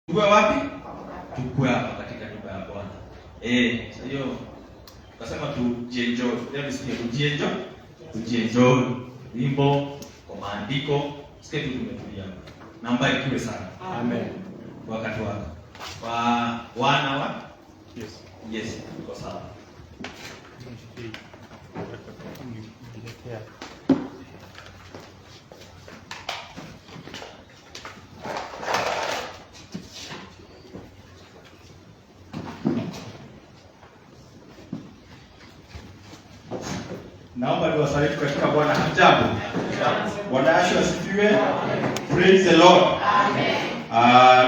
Tukue wapi? Tukue hapa katika nyumba ya Bwana. Sasa hiyo tukasema tujienjoy. Leo nisikie tujienjoy. Wimbo kwa maandiko, sikia tu tumetulia. Naomba ikiwe sana. Amen. Wakati wako. Kwa wana wa Yes, tuko sawa. Naomba niwasalimu katika Bwana. Hamjambo? Bwana asifiwe. Praise the Lord. Amen.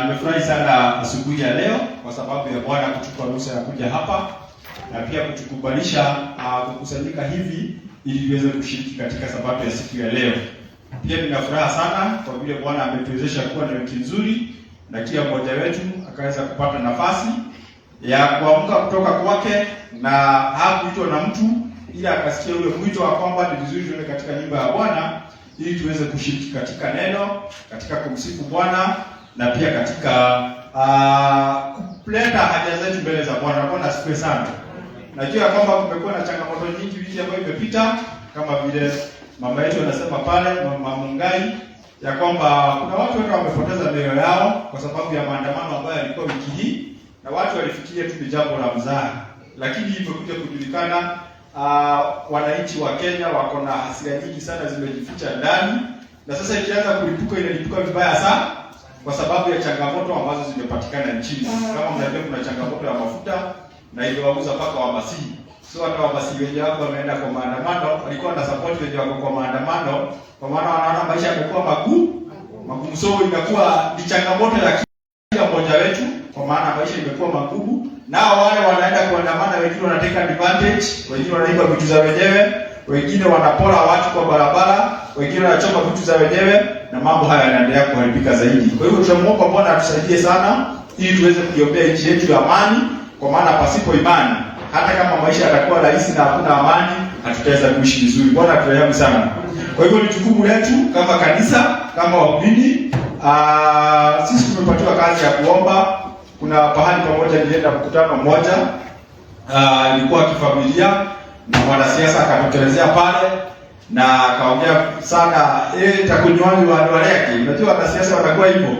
Nimefurahi sana asubuhi ya leo kwa sababu ya Bwana kuchukua ruhusa ya kuja hapa na pia kutukubalisha kukusanyika hivi ili tuweze kushiriki katika sababu ya siku ya leo. Pia nina furaha sana kwa vile Bwana ametuwezesha kuwa na wiki nzuri na kila mmoja wetu akaweza kupata nafasi ya kuamka kutoka kwake na hakuitwa na mtu, ila akasikia ule mwito wa kwamba ni vizuri tuende katika nyumba ya Bwana ili tuweze kushiriki katika neno, katika kumsifu Bwana na pia katika kuleta haja zetu mbele za Bwana. Bwana asifiwe sana. Najua kwamba kumekuwa na changamoto nyingi wiki ambayo imepita, kama vile mama yetu anasema pale, Mama Mungai, ya kwamba kuna watu wengi wamepoteza mioyo yao kwa sababu ya maandamano ambayo yalikuwa wiki hii, na watu walifikiria tu ni jambo la mzaha, lakini imekuja kujulikana wananchi wa Kenya wako na hasira nyingi sana zimejificha ndani, na sasa ikianza kulipuka inalipuka vibaya sana kwa sababu ya changamoto ambazo zimepatikana nchini. Kama mnajua kuna changamoto ya mafuta na iliwauza mpaka Wamasihi. So hata Wamasihi wenyewe wako wameenda kwa maandamano, walikuwa na support wenyewe wako kwa maandamano kwa maana wanaona maisha yamekuwa magumu. So inakuwa ni changamoto ya kila mmoja wetu kwa maana maisha imekuwa magumu. Nao wale wanaenda kuandamana, wengine wanateka advantage, wengine wanaiba vitu za wenyewe, wengine wanapora watu kwa barabara, wengine wanachoma vitu za wenyewe, na mambo haya yanaendelea kuharibika zaidi. Kwa hivyo tunamuomba Bwana atusaidie sana ili tuweze kuiombea nchi yetu ya amani, kwa maana pasipo imani hata kama maisha yatakuwa rahisi na hakuna amani, hatutaweza kuishi vizuri. Bwana turehemu sana. Kwa hivyo ni jukumu letu kama kanisa, kama waumini, sisi tumepatiwa kazi ya kuomba. Kuna pahali pamoja nilienda mkutano mmoja, ilikuwa kifamilia, na mwanasiasa akatokelezea pale na akaongea sana takunywani wa waleki. Unajua wanasiasa wanakuwa hivyo.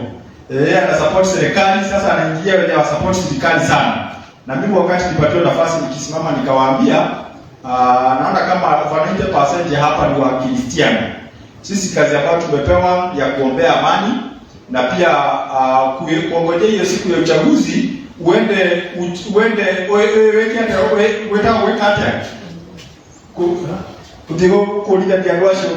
Ana support serikali, sasa anaingia wenye wa support serikali sana. Na mimi wakati nilipatiwa nafasi nikisimama nikawaambia, naona kama 90% hapa ni wa Kristiano. Sisi kazi ambayo tumepewa ya kuombea amani na pia kuongojea hiyo siku ya uchaguzi uende kutigo kulia diagwasho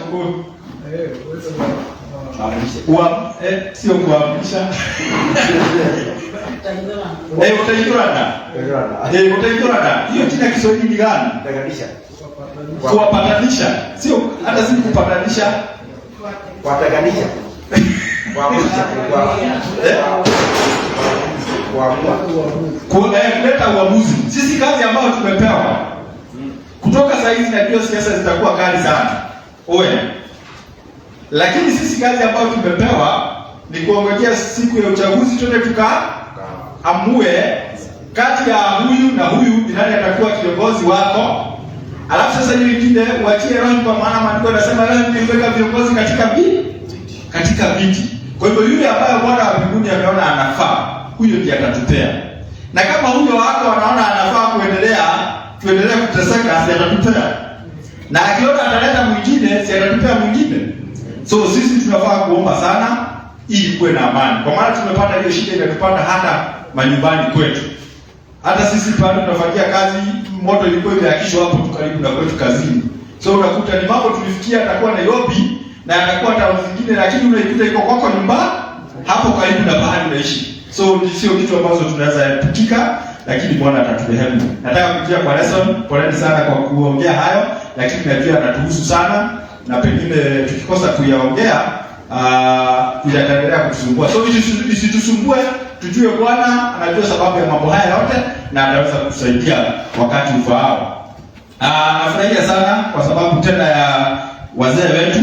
sio kuamrisha utaidorana hiyo jina Kiswahili gani? Kuwapatanisha, sio hata si kupatanisha, kuwataganisha kuleta uamuzi. Sisi kazi ambayo tumepewa kutoka saa hizi, na ndio siasa zitakuwa kali sana lakini sisi kazi ambayo tumepewa ni kuongojea siku ya uchaguzi, tuende tukaamue kati ya huyu na huyu ni nani atakuwa kiongozi wako. Alafu sasa hiyo ingine uachie roho, kwa maana maandiko yanasema roho ndiweka viongozi katika viti. Kwa hivyo yule ambaye Bwana wa mbinguni ameona anafaa, huyo ndiye atatupea. Na kama huyo wako wanaona anafaa tuendelee kuteseka, si atatupea. Na akiona ataleta mwingine, si atatupea mwingine. So sisi tunafaa kuomba sana ili kuwe na amani. Kwa maana tumepata hiyo shida inatupata hata manyumbani kwetu. Hata sisi pale tunafanyia kazi, moto ilikuwa imeakishwa hapo tu karibu na kwetu kazini. So unakuta ni mambo tulifikia atakuwa Nairobi na atakuwa tauni zingine, lakini unaikuta iko kwako nyumba hapo karibu na bahari unaishi. So sio kitu ambacho tunaweza epukika, lakini Bwana ataturehemu. Nataka kutia kwa lesson, poleni sana kwa kuongea hayo, lakini najua anatuhusu sana na pengine tukikosa kuyaongea itaendelea kutusumbua. So isitusumbue, tujue Bwana anajua sababu ya mambo haya yote na anaweza kutusaidia wakati ufaao. Nafurahia sana kwa sababu tena ya wazee wetu.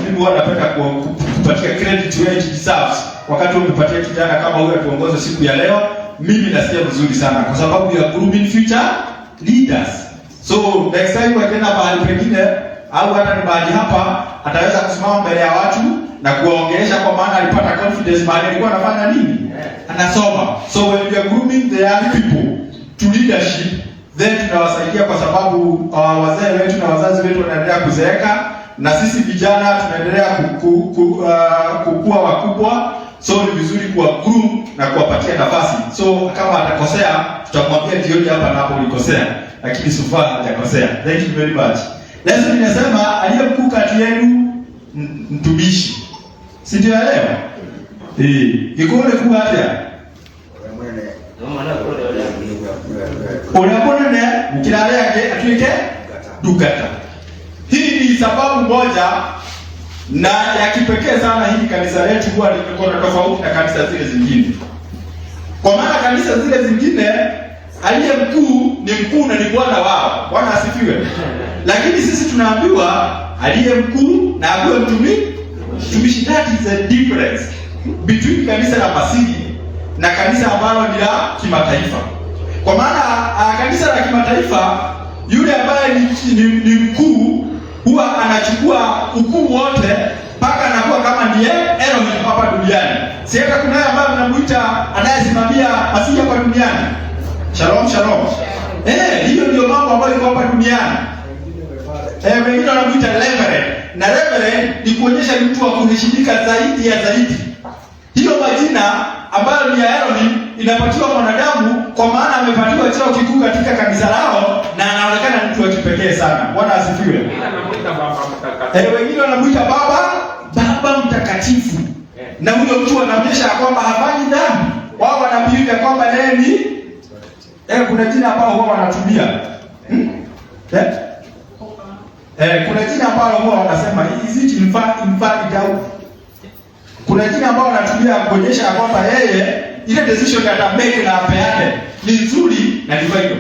mimi huwa napenda kupatia credit where it deserves. Wakati umepatia kijana kama huyo tuongoze siku ya leo, mimi nasikia vizuri sana kwa sababu ya grooming future leaders. So next time wakienda mahali pengine au hata ni mahali hapa, ataweza kusimama mbele ya watu na kuwaongelesha, kwa maana alipata confidence mahali alikuwa anafanya nini? Anasoma. So when we are grooming the young people to leadership, then tunawasaidia kwa sababu wazee wetu na wazazi wetu wanaendelea kuzeeka na sisi vijana tunaendelea kukua wakubwa. So ni vizuri kuwa groom na kuwapatia nafasi. So kama atakosea tutamwambia jioni hapa na hapo ulikosea, lakini so far hajakosea. Thank you very much. Lesson inasema aliye mkuu kati yenu mtumishi. Si ndio leo? Ikone kuwa hata. Unapona mkilale yake atuike dukata. Hii ni sababu moja na ya kipekee sana hii kanisa letu huwa liko na tofauti na kanisa zile zingine. Kwa maana kanisa zile zingine aliye mkuu ni mkuu na ni bwana wao. Bwana asifiwe. Lakini sisi tunaambiwa aliye mkuu na awe mtumishi. That is a difference between kanisa la Masihi na kanisa ambalo ni la kimataifa. Kwa maana kanisa la kimataifa yule ambaye ni mkuu huwa anachukua ukuu wote mpaka anakuwa kama ndiye Elohim hapa duniani. Si hata kuna yeye ambaye mnamuita anayesimamia Masihi hapa duniani. Shalom shalom. Hiyo ndio mambo ambayo iko hapa duniani. Wengine wanamuita reverend. Na reverend ni kuonyesha mtu wa kuheshimika zaidi ya zaidi. Hiyo majina ambayo ni ya Elohim inapatiwa mwanadamu kwa maana amepatiwa cheo kikuu katika kanisa lao na anaonekana mtu wa kipekee sana. Bwana asifiwe. Wengine wanamuita baba mtakatifu. Na huyo mtu anaonyesha kwamba hafanyi dhambi. Wao wanapinga kwamba yeye ni kuna jina ambalo huwa wanatumia. Kuna jina ambalo huwa wanasema is it in fact doubt. Kuna jina ambalo wanatumia kuonyesha kwamba yeye ile decision atamake na apeane ni nzuri na ndivyo hivyo.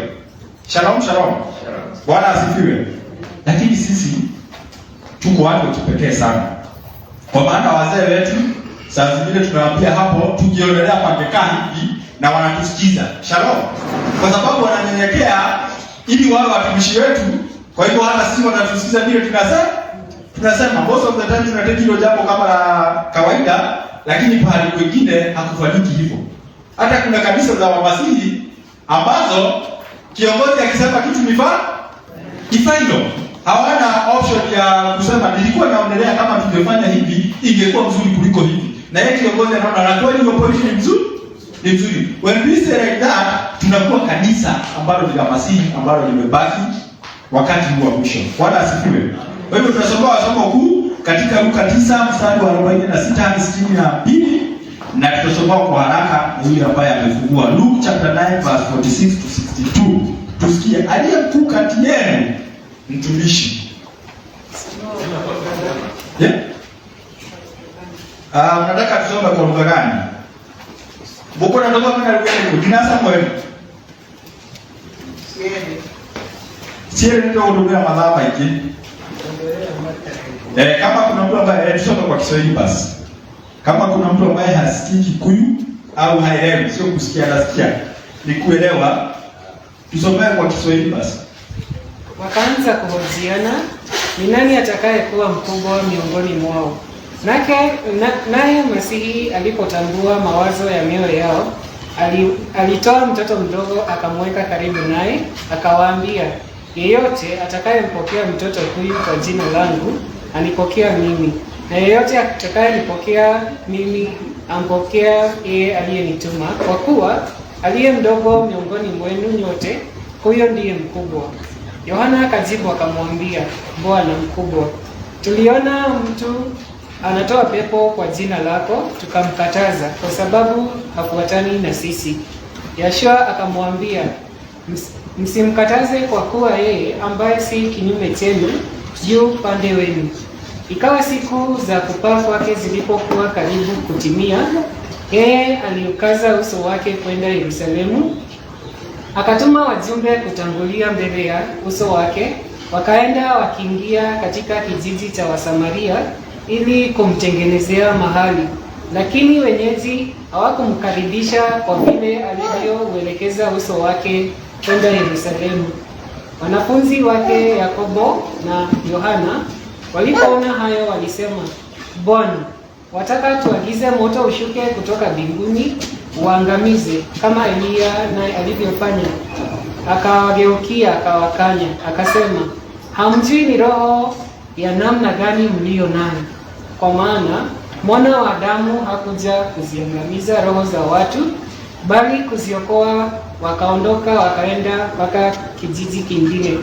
Shalom shalom. Bwana asifiwe. Lakini sisi tuko watu kipekee sana. Kwa maana wazee wetu saa zingine tunawaambia hapo tukionelea pangekaa hivi na wanatusikiza. Shalom. Kwa sababu wananyenyekea ili wao watumishi wetu. Kwa hivyo hata sisi wanatusikiza vile tunasema most of the time tunataka hilo jambo kama la kawaida, lakini pale wengine hakufanyiki hivyo. Hata kuna kanisa za Masihi ambazo kiongozi akisema kitu ni final. Hawana option ya kusema nilikuwa naonelea kama tungefanya hivi ingekuwa mzuri kuliko hivi. Na yeye kiongozi anaona na kweli hiyo point ni mzuri. Ni mzuri. When we say like that, tunakuwa kanisa ambalo ni la Masihi ambalo limebaki wakati huu wa mwisho. Bwana asifiwe. Kwa hivyo tunasoma somo kuu katika Luka 9 mstari wa 46 hadi 62 na tutasoma kwa haraka yule ambaye amefungua Luke chapter 9 verse 46 to 62. Tusikie aliye mkuu kati yenu mtumishi. Unataka tusome kwa lugha gani? Boko na ndogo kwa lugha gani? Kinasa mwe. Siele ndio ndio madhaba hiki. Kama kuna mtu ambaye tusome kwa Kiswahili basi. Kama kuna mtu ambaye hasikii Kikuyu au haelewi, sio kusikia nasikia, ni kuelewa, tusome kwa Kiswahili basi. Wakaanza kuhojiana ni nani atakayekuwa mkubwa miongoni mwao. Naye Masihi alipotambua mawazo ya mioyo yao, alitoa mtoto mdogo akamweka karibu naye, akawaambia, yeyote atakayempokea mtoto huyu kwa jina langu anipokea mimi, na yeyote atakayenipokea mimi ampokea yeye aliyenituma, kwa kuwa aliye mdogo miongoni mwenu nyote huyo ndiye mkubwa. Yohana akajibu akamwambia, Bwana mkubwa, tuliona mtu anatoa pepo kwa jina lako, tukamkataza kwa sababu hafuatani na sisi. Yashua akamwambia, msimkataze kwa kuwa yeye ambaye si kinyume chenu yu pande wenu. Ikawa siku za kupaa kwake zilipokuwa karibu kutimia, yeye aliukaza uso wake kwenda Yerusalemu. Akatuma wajumbe kutangulia mbele ya uso wake, wakaenda wakiingia katika kijiji cha Wasamaria, ili kumtengenezea mahali, lakini wenyeji hawakumkaribisha kwa vile alivyouelekeza uso wake kwenda Yerusalemu. Wanafunzi wake Yakobo na Yohana walipoona hayo walisema, Bwana, wataka tuagize moto ushuke kutoka mbinguni uangamize kama Eliya naye alivyofanya? Akawageukia akawakanya, akasema, hamjui ni roho ya namna gani mlio nayo. Kwa maana Mwana wa Adamu hakuja kuziangamiza roho za watu, bali kuziokoa. Wakaondoka wakaenda mpaka kijiji kingine.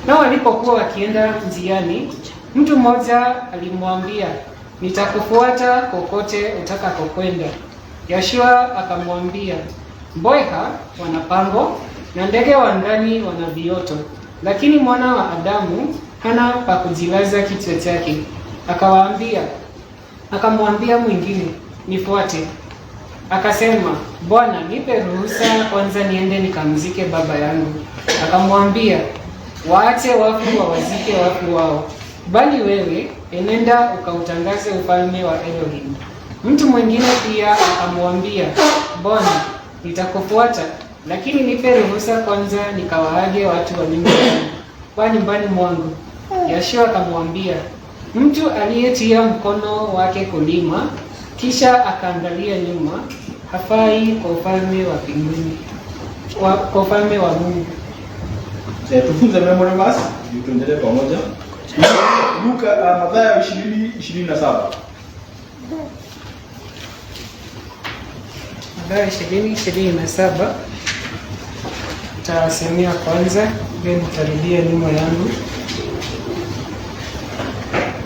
Na walipokuwa wakienda njiani, mtu mmoja alimwambia, nitakufuata kokote utakakokwenda. Yoshua akamwambia, mbweha wana pango na ndege wa angani wana vioto, lakini Mwana wa Adamu hana pa kujilaza kichwa chake. Akamwambia mwingine, nifuate. Akasema, Bwana, nipe ruhusa kwanza niende nikamzike baba yangu. Akamwambia, waache wafu wawazike wafu wao, bali wewe enenda ukautangaze ufalme wa Elohim. Mtu mwingine pia akamwambia, Bwana, nitakufuata, lakini nipe ruhusa kwanza nikawaage watu wa nyumbani mwangu. Yoshua akamwambia, mtu aliyetia mkono wake kulima kisha akaangalia nyuma hafai kwa ufalme wa mbinguni, kwa ufalme wa Mungu. Tufunze memory verse, tuendelee pamoja. Luka Mathayo 20:27. Mathayo 20:27. Tasemea kwanza, then nitarudia nyuma yangu.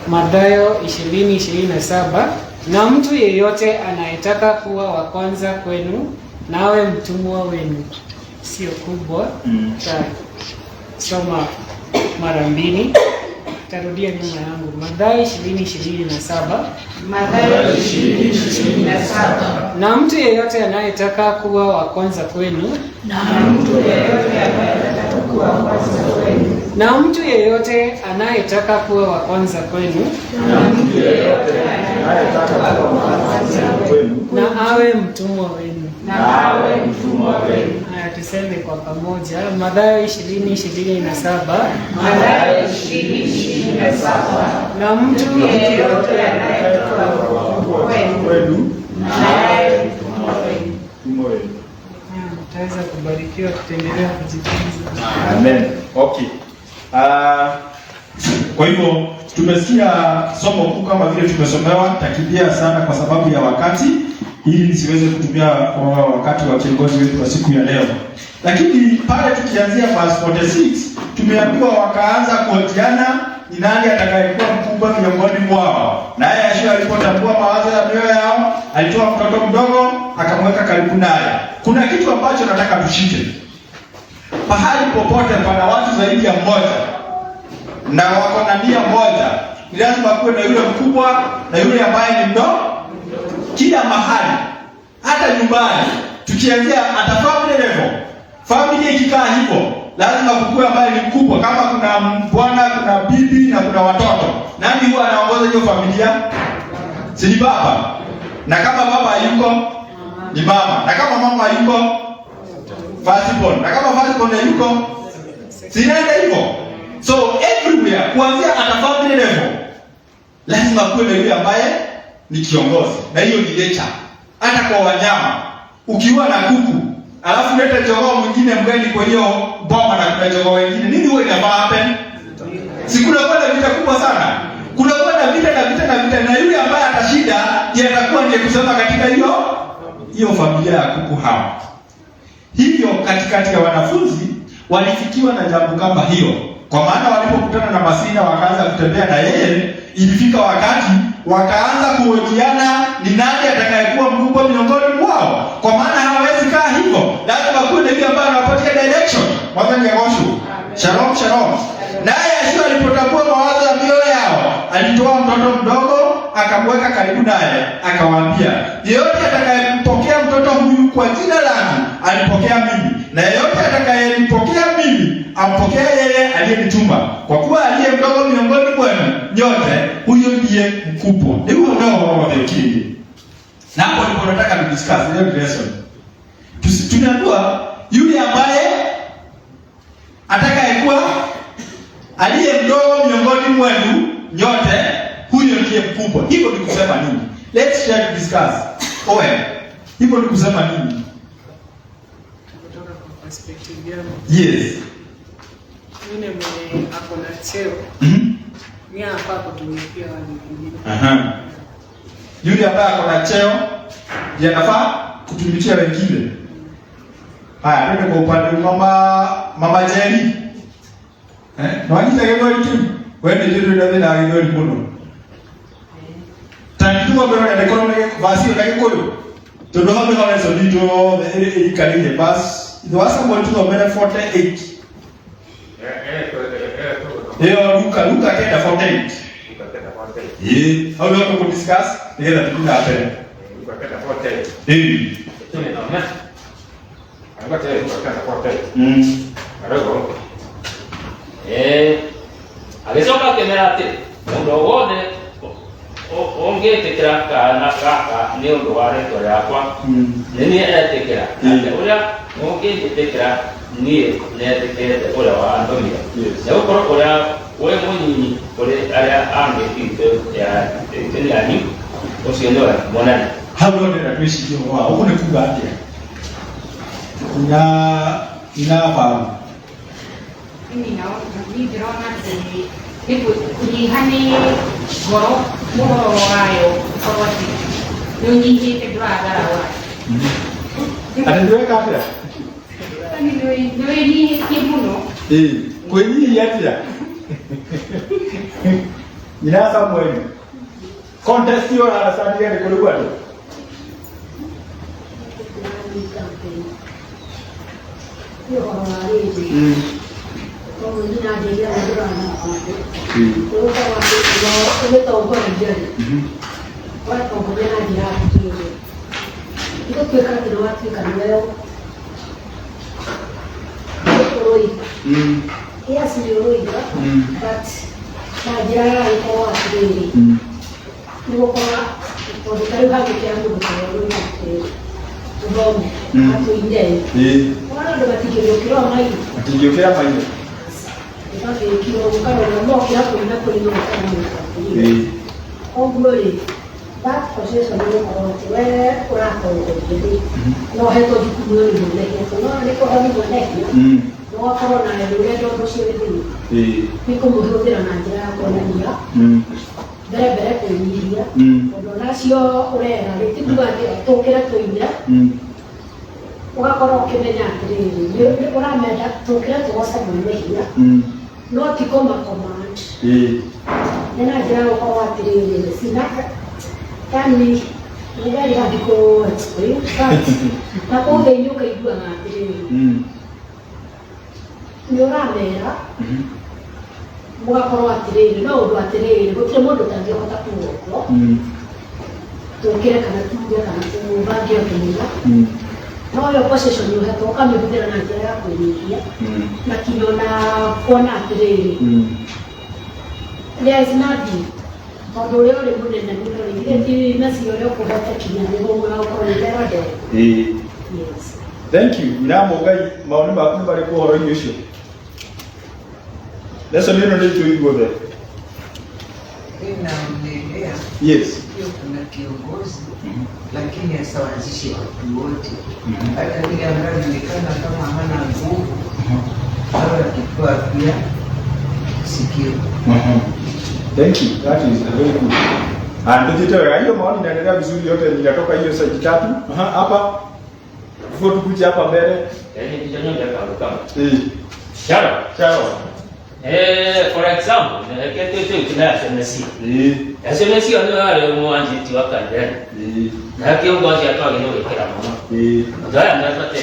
Mathayo 20:27. Na mtu yeyote anayetaka kuwa wa kwanza kwenu nawe mtumwa wenu. Sio kubwa. Soma mara mbili. Tarudia nyuma yangu. Mathayo 20:27. Mathayo 20:27. Na mtu yeyote anayetaka kuwa wa kwanza kwenu, na mtu yeyote anayetaka kuwa wa kwanza kwenu, na mtu yeyote anayetaka kuwa wa kwanza kwenu, na mtu yeyote anayetaka kuwa wa kwanza kwenu, na awe mtumwa wenu. na awe mtumwa wenu. Haya, tuseme kwa pamoja. Mathayo 20:27. Mathayo 20:27. Na mtu yeyote anayetaka kuwa kwenu, na awe mtumwa wenu. Tutaweza kubarikiwa kutendelea kujifunza. Amen. Okay. Kwa hivyo tumesikia somo kuu kama vile tumesomewa. Takimbia sana kwa sababu ya wakati, ili nisiweze kutumia kwa wakati wa kiongozi wetu wa siku ya leo. Lakini pale tukianzia verse 46, tumeambiwa wakaanza kuhojiana ni nani atakayekuwa mkubwa miongoni mwao. Naye Yoshua alipotambua mawazo ya mioyo yao, alitoa mtoto mdogo akamweka karibu naye. Kuna kitu ambacho nataka tushike. Pahali popote pana watu zaidi ya mmoja na wako na nia moja, ni lazima kuwe na yule mkubwa na yule ambaye ni mdogo. Kila mahali, hata nyumbani, tukianzia hata family level. Familia ikikaa hivyo, lazima kukuwe ambaye ni mkubwa. Kama kuna bwana, kuna bibi na kuna watoto, nani huwa anaongoza hiyo familia? Si ni baba? Na kama baba hayuko, ni mama. Na kama mama hayuko, firstborn. Na kama firstborn hayuko, si nenda hivyo. So everywhere, kuanzia hata family level, lazima kuwe na yule ambaye ni kiongozi. Na hiyo ni nature. Hata kwa wanyama, ukiwa na kuku alafu leta jogoo mwingine mgeni kwa hiyo boma na kuna jogoo wengine, nini huwa inafaa happen? Si kuna kwenda vita kubwa sana. Kuna kwenda vita na yule ambaye atashinda ndiye atakuwa ndiye kusema katika hiyo familia ya kuku hao. Hivyo katikati ya wanafunzi walifikiwa na jambo kama hiyo. Kwa maana walipokutana na Masina wakaanza kutembea na yeye, ilifika wakati wakaanza kuhojiana ni nani atakayekuwa mkubwa miongoni mwao. Kwa maana hawawezi kaa hivyo. Lazima kuwe na yule ambaye anapatia direction. Mwanzo ni Yoshu. Shalom, shalom. Naye Yoshua alipotambua mawazo ya mioyo yao, alitoa mtoto mdogo akamweka karibu naye, akawaambia, yeyote atakayempokea mtoto huyu kwa jina langu, alipokea mimi. Na yeyote atakayempokea mimi, ampokea yeye aliyenituma. Kwa kuwa aliye mdogo miongoni mwenu nyote, huyo ndiye ndiye mkubwa. Ni huo ndio wa the king. Na hapo ndipo nataka tu discuss hiyo lesson. Tunaambiwa yule ambaye atakayekuwa aliye mdogo miongoni mwenu nyote, huyo ndiye mkubwa. Hivyo ni kusema nini? Let's try to discuss. Oe. Hivyo ni kusema nini? Kutoka kwa perspective yangu. Yes. Yule mwenye ako na cheo. Ni hapa kutumikia wale wengine. Aha. Yule ambaye ako na cheo ndiye anafaa kutumikia wengine. Haya, ndio kwa upande mama Jerry. Na wanitaka tu. Wewe ndio ndio na ndio mkono. Tangu mbele na economy basi unakikoyo. Todo hapo hapo hizo ndio ikalije basi. Ndio hasa mwanzo wa 48. Luka kenda 48. How do you discuss? Nigenda tukina hapa. Luka kenda 48. Agicoka akĩmera atĩ mũndũ o wothe ũngĩtĩkĩra kana gaka nĩ ũndũ wa rĩĩtwa rĩakwa nĩ niĩ etĩkĩra, nake ũrĩa ũngĩnjĩtĩkĩra niĩ nĩetĩkĩrĩte ũrĩa wandũmire. Nĩgũkorwo ũrĩa wĩ mũnyinyi kũrĩ arĩa angĩkĩte nĩ yanyu ũcio nĩwe mũnene. Hau ndio tuishije wao. Huko ni kuga atia. Inafahamu. Mimi naona ni kunyihani goro moro wayo kwa ni nyingi tegwagara wa. Atendeweka hapo. Ni kibuno. Kwenye yatia. Ina Samuel. Contest hiyo anasaidia gani kulikuwa tu? Yes, but Nigeria is Ndio kwa kiambu kwa hapo nje. Wala ndo batikio mai. Batikio mai. Basi kilo kama na moki hapo ninapo ndio kama. Ongole. Back possession ndio kwa wote. Wewe unapo ndio. No heto jukumu ni ndio. No niko hapo ndio. No corona ndio ndio sio ndio. Niko mhudhuria na njia kwa nani. Bere kuingiria ndo nacio urera ritikugatia tukira tuingira ugakorwo ukimenya atiriri ni uramenda tukira tugoca mwemehia no tikoma command nena njira gukorwo atiriri sinaka yani nigari hadiko explain na kumbe nyoka iguaga atiriri ni uramera mugakorwo atiriri no undu atiriri gutire mundu tangihota kuwoko tukire kana tuge kana tubangie kumenya no yo possession yo heto kamihũthĩra na njĩra ya kwĩnyihia na kinyo na kuona atiriri there is nothing tondu ũrĩa ũrĩ mũnene mũno rĩngĩ nacio ũrĩa ũkũhota kinya nĩguo mũgakorwo nĩndero yes. Thank you. Ngai maoni maku bari ku horo-inĩ ũcio. Lesson hilo ndio tuigwe there. Inaonelea Yes. hiyo kuna kiongozi lakini asawazishi watu wote. Hata vile ambaye anaonekana kama hana nguvu au akitoa pia sikio. Thank you. That is very good. Ndio hiyo maoni inaendelea vizuri, yote inatoka hiyo side tatu. Hapa before tukuje hapa mbele. Yaani kichonyoka kama. Charo. For example, kitu kina SMS. SMS ndio wale mwanjiti wa kandani. Na kiongozi atwage ndio kila mama. Ndio anataka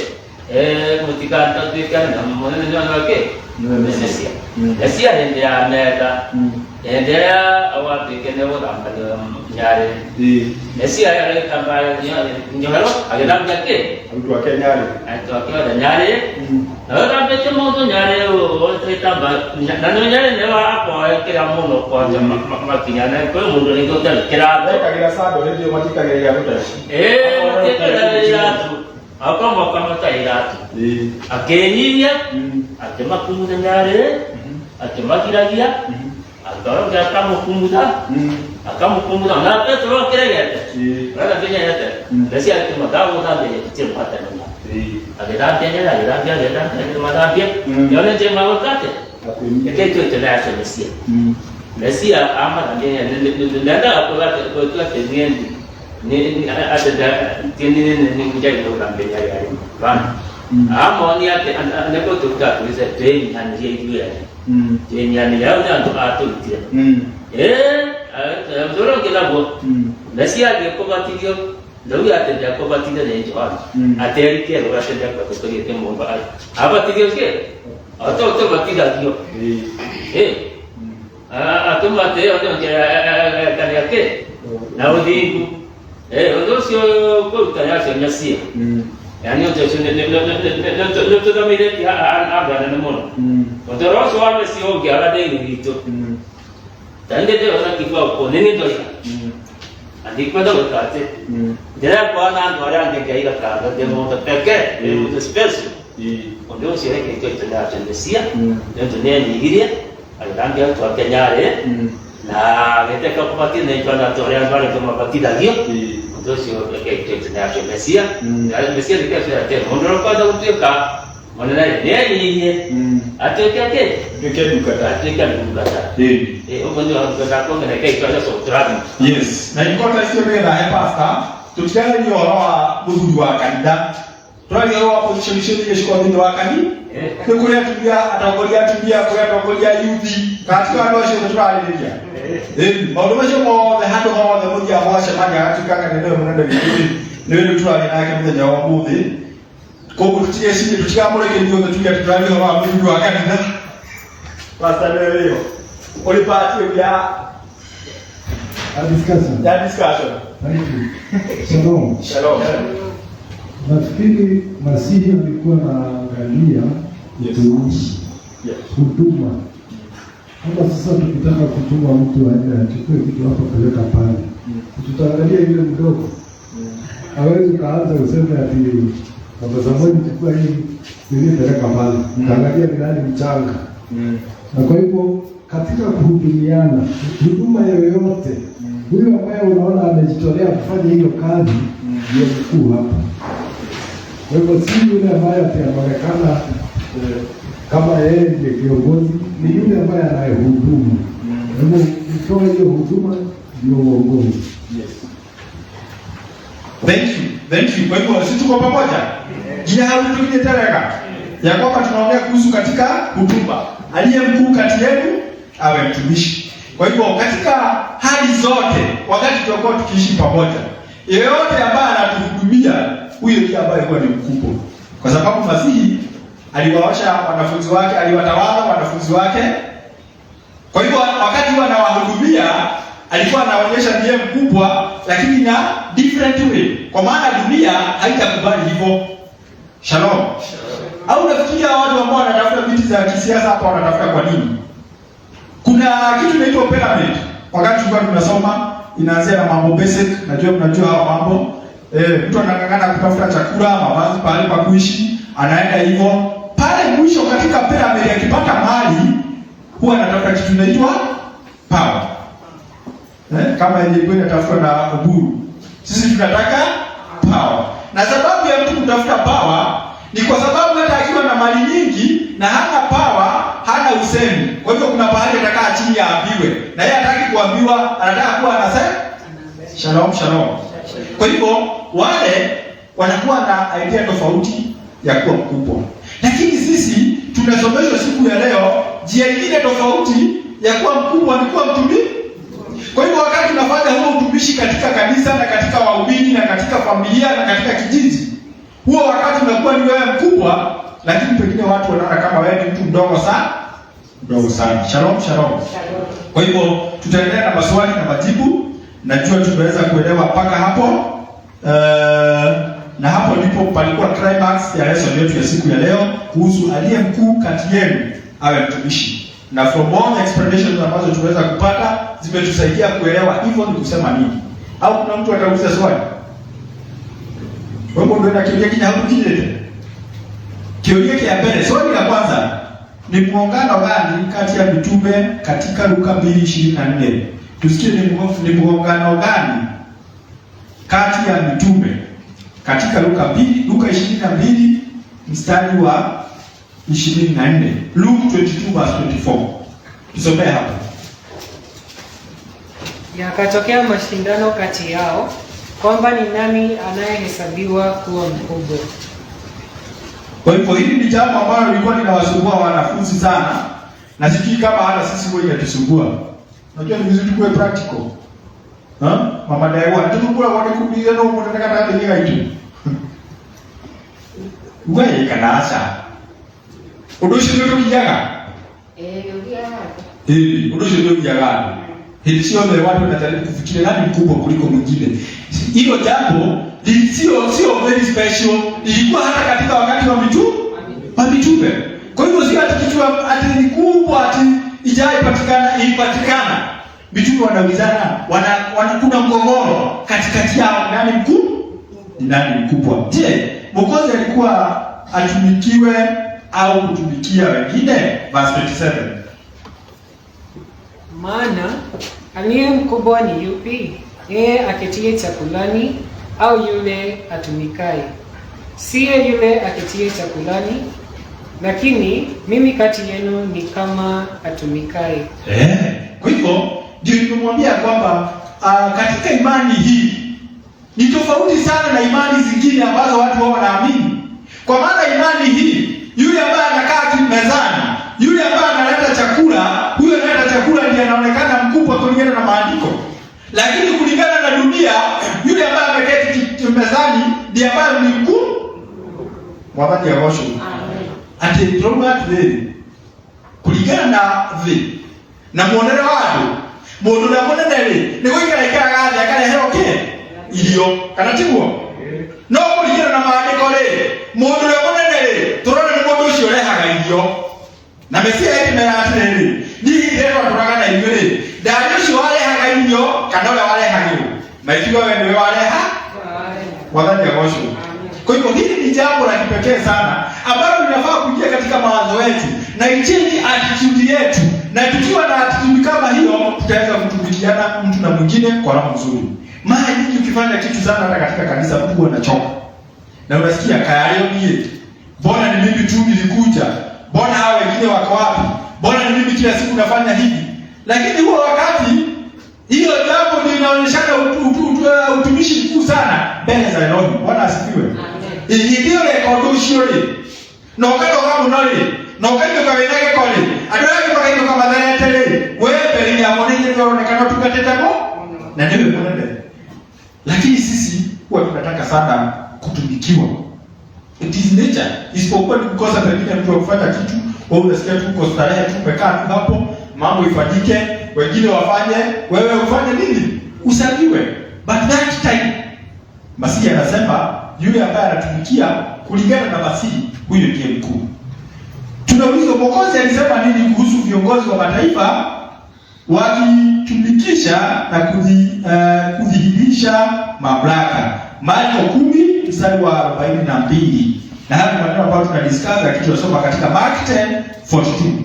mutikanta tukana mwana ndio wake. SMS. Asia ndio ameka. Ndio awapike ndio ambalo nyare. Asia yale kama ndio agenda yake. Mtu wa Kenya. Atokiwa nyare. Ora pete moto nyare o eta ba na no nyare ne wa apo kira mono kwa jama makinyana ko mundo ni ko tal kira kagira sado ndio matika ya kutashi matika ya tu apa makama ta iratu akeninya atema kumuda nyare atema kiragia atoro ga kama kumuda na petro kira ya rada kenya ya ta dasi atema dawo na de chempata na ada dia madapia yone je mawakate yake tu tena Mesia Mesia ama dia nenda apa ko ni ada ni menjadi orang bejaya kan ama ni ate ne ko tu ka tu se te han je tu ya je ni ya udah tu atu dia dorong kita buat Mesia dia ko mati dia lalu ada dia ko mati dia ni jual ada hari dia orang ada dia ko dia temu apa dia ke atau mati dah dia atau mati orang dia kan ya ke naudi untuk si ko tanya si Mesia yani untuk si untuk kami dia ada namun untuk orang soal Mesia oh dia ada itu dan dia orang kita ko ni tu adik pada berkata, dia puan orang yang kaya kata, dia mau terpakai, dia mau terspesial. Untuk siapa kita itu dah Mesia, dan tu ni Nigeria, ada dia tu Kenya nah kita kau pasti ni kalau tu orang baru tu mati lagi. Untuk siapa kita itu dah Mesia, dan Mesia kita sudah ada. Menurut kau dah tu kah? Mana ni? Atau kaya? Dia kata. Yes. Na ilikuwa historia ya pastor. Tukianza hiyo roho budu wa kanisa. Tunaanza roho position ile shiko ndio wakani. Kwa tulia atakolia kwa youth. Katika ndio shiko tunalelia. Bado mo the hand of the moja wa shemanya katika ndio mnaenda vizuri. Ndio tuale na yake mmoja wa mbuzi. Kwa kutia sisi tukiamua ile ndio tulia tunaanza roho budu wa kanisa. Pastor leo. Ulipati ya discussion. Thank you. Shalom. Nafikiri Masihi alikuwa anaangalia utumishi, huduma. Kama sasa tukitaka kutuma mtu aje achukue kitu hapo peleka pale, tutaangalia yule mdogo. Hawezi kaanza kusema ati kwa sababu chukua hii ili peleka pale. Kaangalia ni nani mchanga. Na kwa hivyo katika kuhudumiana, huduma yoyote, huyo ambaye unaona amejitolea kufanya hiyo kazi ndio mkuu hapa. Kwa hivyo si yule ambaye anaonekana kama yeye ndiye kiongozi, ni yule ambaye anayehudumu. Kwa hivyo kutoa hiyo huduma ndio uongozi. Thank you. Kwa hivyo sisi tuko pamoja. Jina hatutukije tereka. Ya kwamba tunaongea kuhusu katika huduma. Aliye mkuu kati yenu awe mtumishi. Kwa hivyo katika hali zote wakati tutakuwa tukiishi pamoja, yeyote ambaye anatuhudumia huyo ndiye ambaye kwa ni mkubwa. Kwa sababu Masihi aliwaosha wanafunzi wake, aliwatawala wanafunzi wake. Kwa hivyo wakati wanawahudumia alikuwa anaonyesha ndiye mkubwa, lakini na different way. Kwa maana dunia haitakubali hivyo. Shalom. Au nafikiria watu ambao wanatafuta viti za kisiasa hapa wanatafuta kwa nini? Kuna kitu inaitwa pyramid. Wakati tulikuwa tunasoma inaanzia na mambo basic, mnajua hao mambo. Mtu anang'ang'ana kutafuta chakula, mavazi, pale pa kuishi, anaenda hivyo. Pale mwisho katika pyramid akipata mali, huwa anatafuta kitu inaitwa power. Kama ilikuwa inatafutwa na Uhuru. Sisi tunataka power. Na sababu ya mtu kutafuta power ni kwa sababu hata akiwa na mali nyingi na hana power, hana usemi. Kwa hivyo kuna pahali atakaa chini aambiwe. Na yeye hataki kuambiwa, anataka kuwa anasema shalom. Kwa hivyo wale wanakuwa na idea tofauti ya kuwa mkubwa. Lakini sisi tunasomeshwa siku ya leo njia nyingine tofauti ya kuwa mkubwa ni kuwa mtumishi. Kwa hivyo wakati tunafanya huo utumishi katika kanisa na katika waumini na katika familia na katika kijiji, huo wakati unakuwa ni wewe mkubwa, lakini pengine watu wanaona kama wewe ni mtu mdogo sana. Shalom. Kwa hivyo tutaendelea na maswali na majibu. Najua tumeweza kuelewa mpaka hapo. Na hapo ndipo palikuwa climax ya lesson yetu ya siku ya leo kuhusu aliye mkuu kati yenu awe mtumishi. Na from all explanations ambazo tunaweza kupata zimetusaidia kuelewa hivyo ni kusema nini. Au kuna mtu atauliza swali? Wewe ndio unakimbia kile hapo kile. Kioje ya mbele. Swali la kwanza ni muungano gani kati ya mitume katika Luka 2:24? Tusikie ni muungano gani kati ya mitume katika Luka 22 mstari wa 24. Luke 22:24. Tusomee hapo. Yakatokea mashindano kati yao kwamba ni nani anayehesabiwa kuwa mkubwa. Kwa hivyo hili ni jambo ambalo lilikuwa linawasumbua wanafunzi sana, na sijui kama hata sisi wewe inatusumbua. Unajua ni vizuri tuwe practical. Mama Daiwa, tukukula wanikumbia na unataka hata nyenga hiyo. Wewe kanasa. Udoshi ndio tukijaga. Udoshi ndio tukijaga. Hili sio wale watu wanajaribu kufikiria nani mkubwa kuliko mwingine. Hilo jambo sio very special. Ilikuwa hata katika wakati wa mitume. Kwa hivyo sio ati kitu ati ni kubwa ati ilipatikana. Mitume wanaulizana, kuna mgogoro katikati yao nani mkuu? Nani mkubwa? Je, Mwokozi alikuwa atumikiwe au kutumikia wengine? Verse 27. Maana aliye mkubwa ni yupi? Yeye aketie chakulani au yule atumikaye? Siye yule aketie chakulani, lakini mimi kati yenu ni kama atumikaye. Kwa hivyo ndio nimemwambia kwamba katika imani hii ni tofauti sana na imani zingine ambazo watu wao wanaamini. Kwa maana imani hii, yule ambaye anakaa mezani, yule ambaye analeta chakula, huyo analeta chakula ndiye anaonekana mkubwa kulingana na maandiko. Lakini kulingana na dunia, yule ambaye ameketi mezani ndiye ambaye ni mkuu. Mwabati ya washo. Ati kulingana na na muonere watu. Mundu na munenere ni gwikara gathi akareherwo irio kana tiguo. No kulingana na maandiko mundu na munenere turone ni mundu ucio rehaga irio. Na Mesia ĩkĩmera atĩrĩrĩ, niĩ ndĩrenda tũraga na inyuĩ ndari ũcio warehaga irio kana ũrĩa warehagĩrwo. Maitio wewe ndiwe wareha? Mwathani agocwo. Kwa hivyo hili ni jambo la kipekee sana ambalo linafaa kuingia katika mawazo yetu na ichange attitude yetu. Na tukiwa na attitude kama hiyo, tutaweza kutumikiana mtu na mwingine kwa roho nzuri. Mara nyingi ukifanya kitu sana hata katika kanisa mtu anachoka. Na unasikia kaya leo ni mbona ni mimi tu nilikuja? Mbona hao wengine wako wapi? Mbona ni mimi kila siku nafanya hivi? Lakini huo wakati hiyo jambo linaonyeshana utumishi mkuu sana mbele za Elohim. Bwana asifiwe. Amen. Ndio rekodi ushuri. Na wakati wangu noli, na wakati ukawenage kole. Adora kwa hiyo kama dhana tele. Wewe peli ya mwanene ndio unaonekana tukatetamo. Na ndio mwanene. Lakini sisi huwa tunataka sana kutumikiwa. It is nature. Isipokuwa ni kukosa pengine mtu kufanya kitu, wewe unasikia tu uko starehe tu umekaa tu hapo, mambo ifanyike, wengine wafanye, wewe ufanye nini? Usabiwe. But that time Masihi anasema yule ambaye anatumikia kulingana na Masihi, huyo ndiye mkuu. Tunaulizwa Mwokozi alisema nini kuhusu viongozi wa mataifa wakitumikisha na kudhihirisha mamlaka. Marko 10 mstari wa 42. Na hapa maneno ambayo tunadiscuss kitu tunasoma katika Mark 10:42.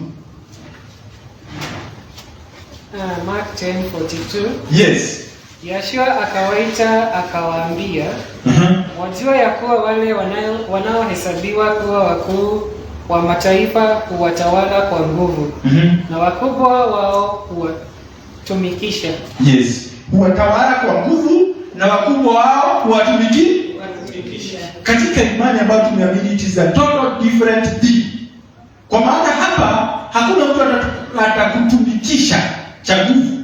Mark 10:42. Yes. Yeshua akawaita akawaambia, wajua ya kuwa wale wanaohesabiwa kuwa wakuu wa mataifa huwatawala kwa nguvu, na wakubwa wao huwatumikisha. Yes. Huwatawala kwa nguvu na wakubwa wao huwatumikisha. Katika imani ambayo tumeamini, it is a total different thing. Kwa maana hapa hakuna mtu atakutumikisha cha nguvu.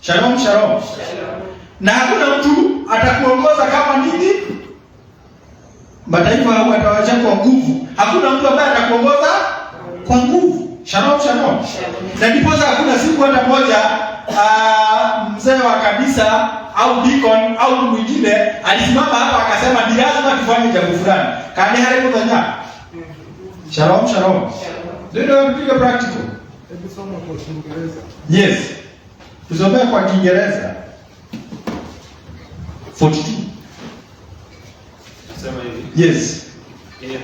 Shalom, shalom. Na hakuna mtu atakuongoza kama nini? Mataifa au atawacha kwa nguvu. Hakuna mtu ambaye atakuongoza kwa nguvu. Shalom, shalom. Na ndipo hakuna siku hata moja mzee wa kanisa au deacon au mwingine alisimama hapa akasema ni lazima tufanye jambo fulani. Kani hali kudhanya. Shalom. Ndio tupiga practical. Hebu soma kwa Kiingereza. Yes. Tusome kwa Kiingereza. 42. Sema hivi. Yes.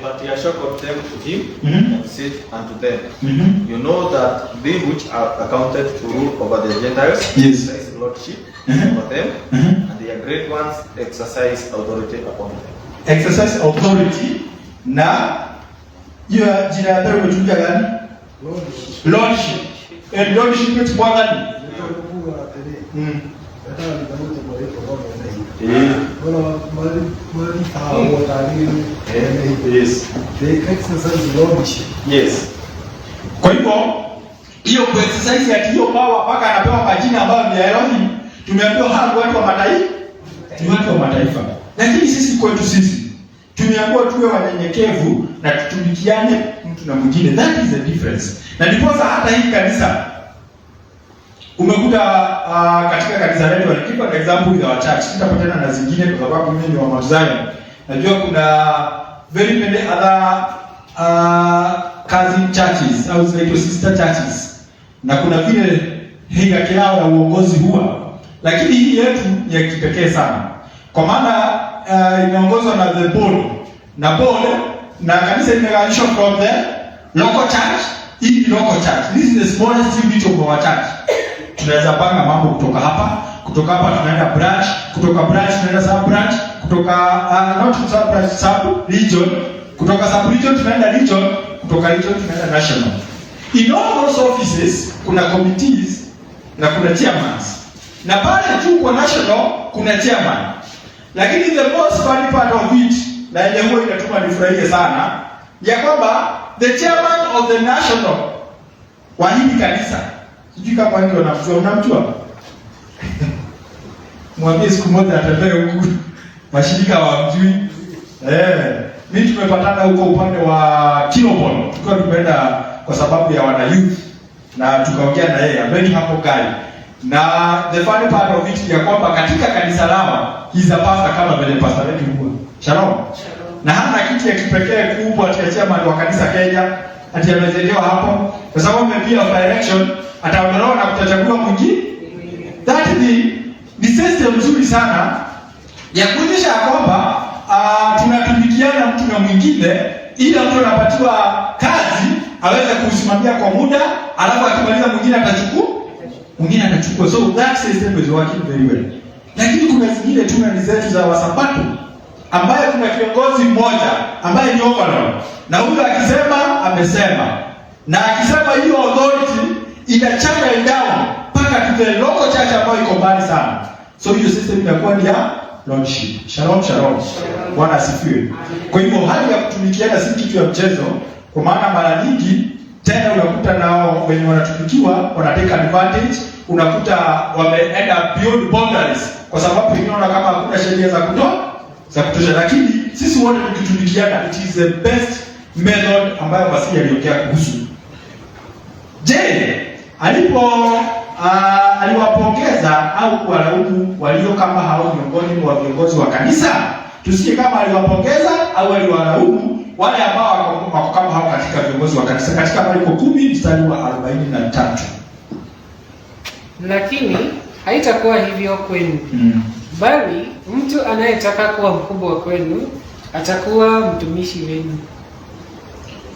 But Yeshua called them to him Mhm. and said unto them, Mhm. You know that they which are accounted to rule over the Gentiles Yes. exercise lordship Mhm. over them, Mhm. and their great ones exercise authority upon them. Exercise authority na hiyo jina ya pili umetumia gani? Lordship. And lordship ni bwana gani? Yes. They exercise lordship. Yes. Kwa hivyo hiyo exercise ya hiyo power mpaka anapewa majina ambayo ni ya Elohim, tumeambiwa hao watu wa mataifa, ni watu wa mataifa. Lakini sisi kwetu sisi tumeambiwa tuwe wanyenyekevu na tutumikiane mtu na mwingine. That is the difference. Na ndiposa hata hii kanisa umekuta katika kanisa letu walikipa an example with our church. Sitapatana na zingine kwa sababu mimi ni wa Mount Zion. Najua kuna very many other cousin churches au zinaitwa sister churches. Na kuna vile hierarchy yao ya uongozi huwa. Lakini hii yetu ni ya kipekee sana. Kwa maana inaongozwa na the board. Na board na kanisa imeganishwa from the local church. Hii ni local church. This is the smallest unit of our church. Tunaweza panga mambo kutoka hapa tunaenda branch, kutoka branch tunaenda sub branch, kutoka not sub branch, sub region, kutoka sub region tunaenda region, kutoka region tunaenda national. In all those offices kuna committees na kuna chairmans. Na pale juu kwa national kuna chairman. Lakini the most funny part of it na ile huwa inatuma nifurahie sana ya kwamba the chairman of the national wa hili kanisa, sijui kama wengi unamjua? Mwambie siku moja atembee huku mashirika hawamjui. Mimi tumepatana huko upande wa Kilobon. Tulikuwa tumeenda kwa sababu ya wana youth na tukaongea na yeye, very humble guy. Na the funny part of it ya kwamba katika kanisa lao he's a pastor kama vile pastor wetu huwa. Shalom. Na hana kitu ya kipekee kubwa ati chairman wa kanisa Kenya ati amejengewa hapo kwa sababu mpia of direction ataondolewa na kutachagua mwingine. That ni system nzuri sana ya kuonyesha kwamba tunatumikiana mtu na mwingine ili mtu anapatiwa kazi aweze kusimamia kwa muda, alafu akimaliza mwingine atachukua. So that system is working very well. Lakini kuna zingine tuna zetu za Wasabato ambaye kuna kiongozi mmoja ambaye ni overall. Na huyo akisema amesema. Na akisema hiyo authority inachanga down mpaka to the local church ambayo iko mbali sana. So hiyo system inakuwa ni ya lordship. Shalom. Bwana asifiwe. Kwa hivyo hali ya kutumikiana si kitu ya mchezo, kwa maana mara nyingi tena unakuta nao wenye wanatumikiwa wanateka advantage, unakuta wameenda beyond boundaries kwa sababu inaona kama hakuna sheria za kutosha, lakini sisi wote tukitumikiana, it is the best method ambayo Masihi aliongea kuhusu. Je, aliwapongeza au kuwalaumu walio kama hao miongoni mwa viongozi wa kanisa? Tusikie kama aliwapongeza au aliwalaumu wale ambao wako kama hao katika viongozi wa kanisa katika Marko 10 mstari wa 43. Lakini haitakuwa hivyo kwenu. Bali mtu anayetaka kuwa mkubwa kwenu atakuwa mtumishi wenu.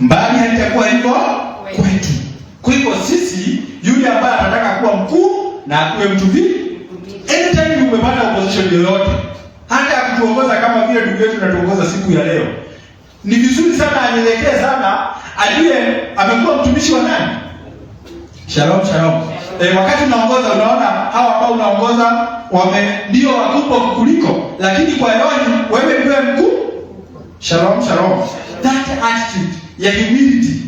Mbali haitakuwa hivyo kwetu. Kwa hivyo sisi yule ambaye anataka kuwa mkuu na akuwe mtumishi, anytime umepata opposition yoyote, hata kutuongoza kama vile ndugu yetu anatuongoza siku ya leo, ni vizuri sana anyenyekee sana, ajue amekuwa mtumishi wa nani. Shalom. Wakati unaongoza unaona hawa ambao unaongoza ndio wakubwa kukuliko, lakini kwa Elohim wewe ndiye mkuu. Shalom. That attitude ya humility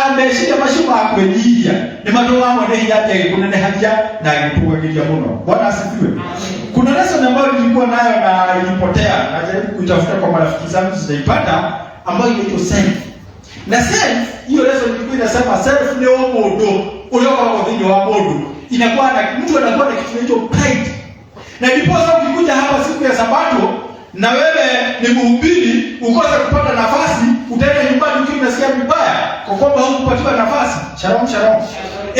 ameshika mashuma akwedia ni matoa mwana yake kunene haja na kukuagilia mno. Bwana asifiwe. Kuna lesson ambayo nilikuwa nayo na ilipotea, najaribu kuitafuta kwa marafiki zangu sijaipata, ambayo inaitwa self. Na self, hiyo lesson ilikuwa inasema self ni omodo, uliokuwa kwa dhidi wa modo. Inakuwa na mtu anakuwa na kitu kinaitwa pride. Na ndiposa ukikuja hapa siku ya Sabato na wewe ni mhubiri ukose kupata nafasi, utaenda nyumbani ukiwa unasikia vibaya kwa kwamba hukupatiwa nafasi. Shalom shalom.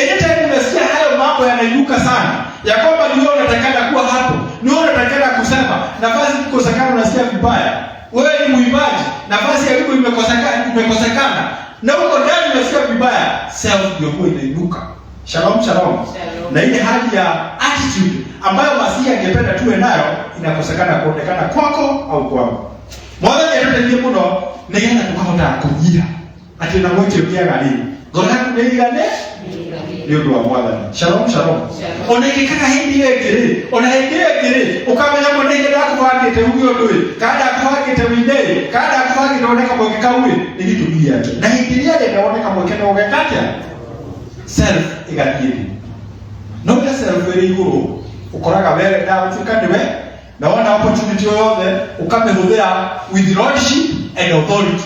Anytime unasikia hayo mambo yanainuka sana, ya kwamba ni wewe unatakana kuwa hapo, ni wewe unatakana kusema, nafasi ikosekana, unasikia vibaya. Wewe ni muimbaji, nafasi ya wimbo imekosekana, na huko ndani unasikia vibaya, self ndio huwa inainuka. Shalom shalom. Na ile hali ya attitude ambayo Masihi angependa tuwe nayo inakosekana kuonekana kwako au kwangu. Mwana yeyote ndiye muno nigenda tukahota kujia. Ati na mwote pia gani? Gona kunigane? Ndio ndo mwana. Shalom shalom. Onekeka hindi yekere, ona hindi yekere, ukamenya mwenye ndio akufagite huyo ndoi. Kada akufagite windei, kada akufagite oneka mwekeka uwe, nilitubia. Na hindi yale naoneka mwekeka ugekatya. Self igathiĩ no ta self ĩrĩ igũrũ ũkoraga were ndagũtuĩka nĩwe na wona opportunity yothe ũkamĩhũthĩra with lordship and authority.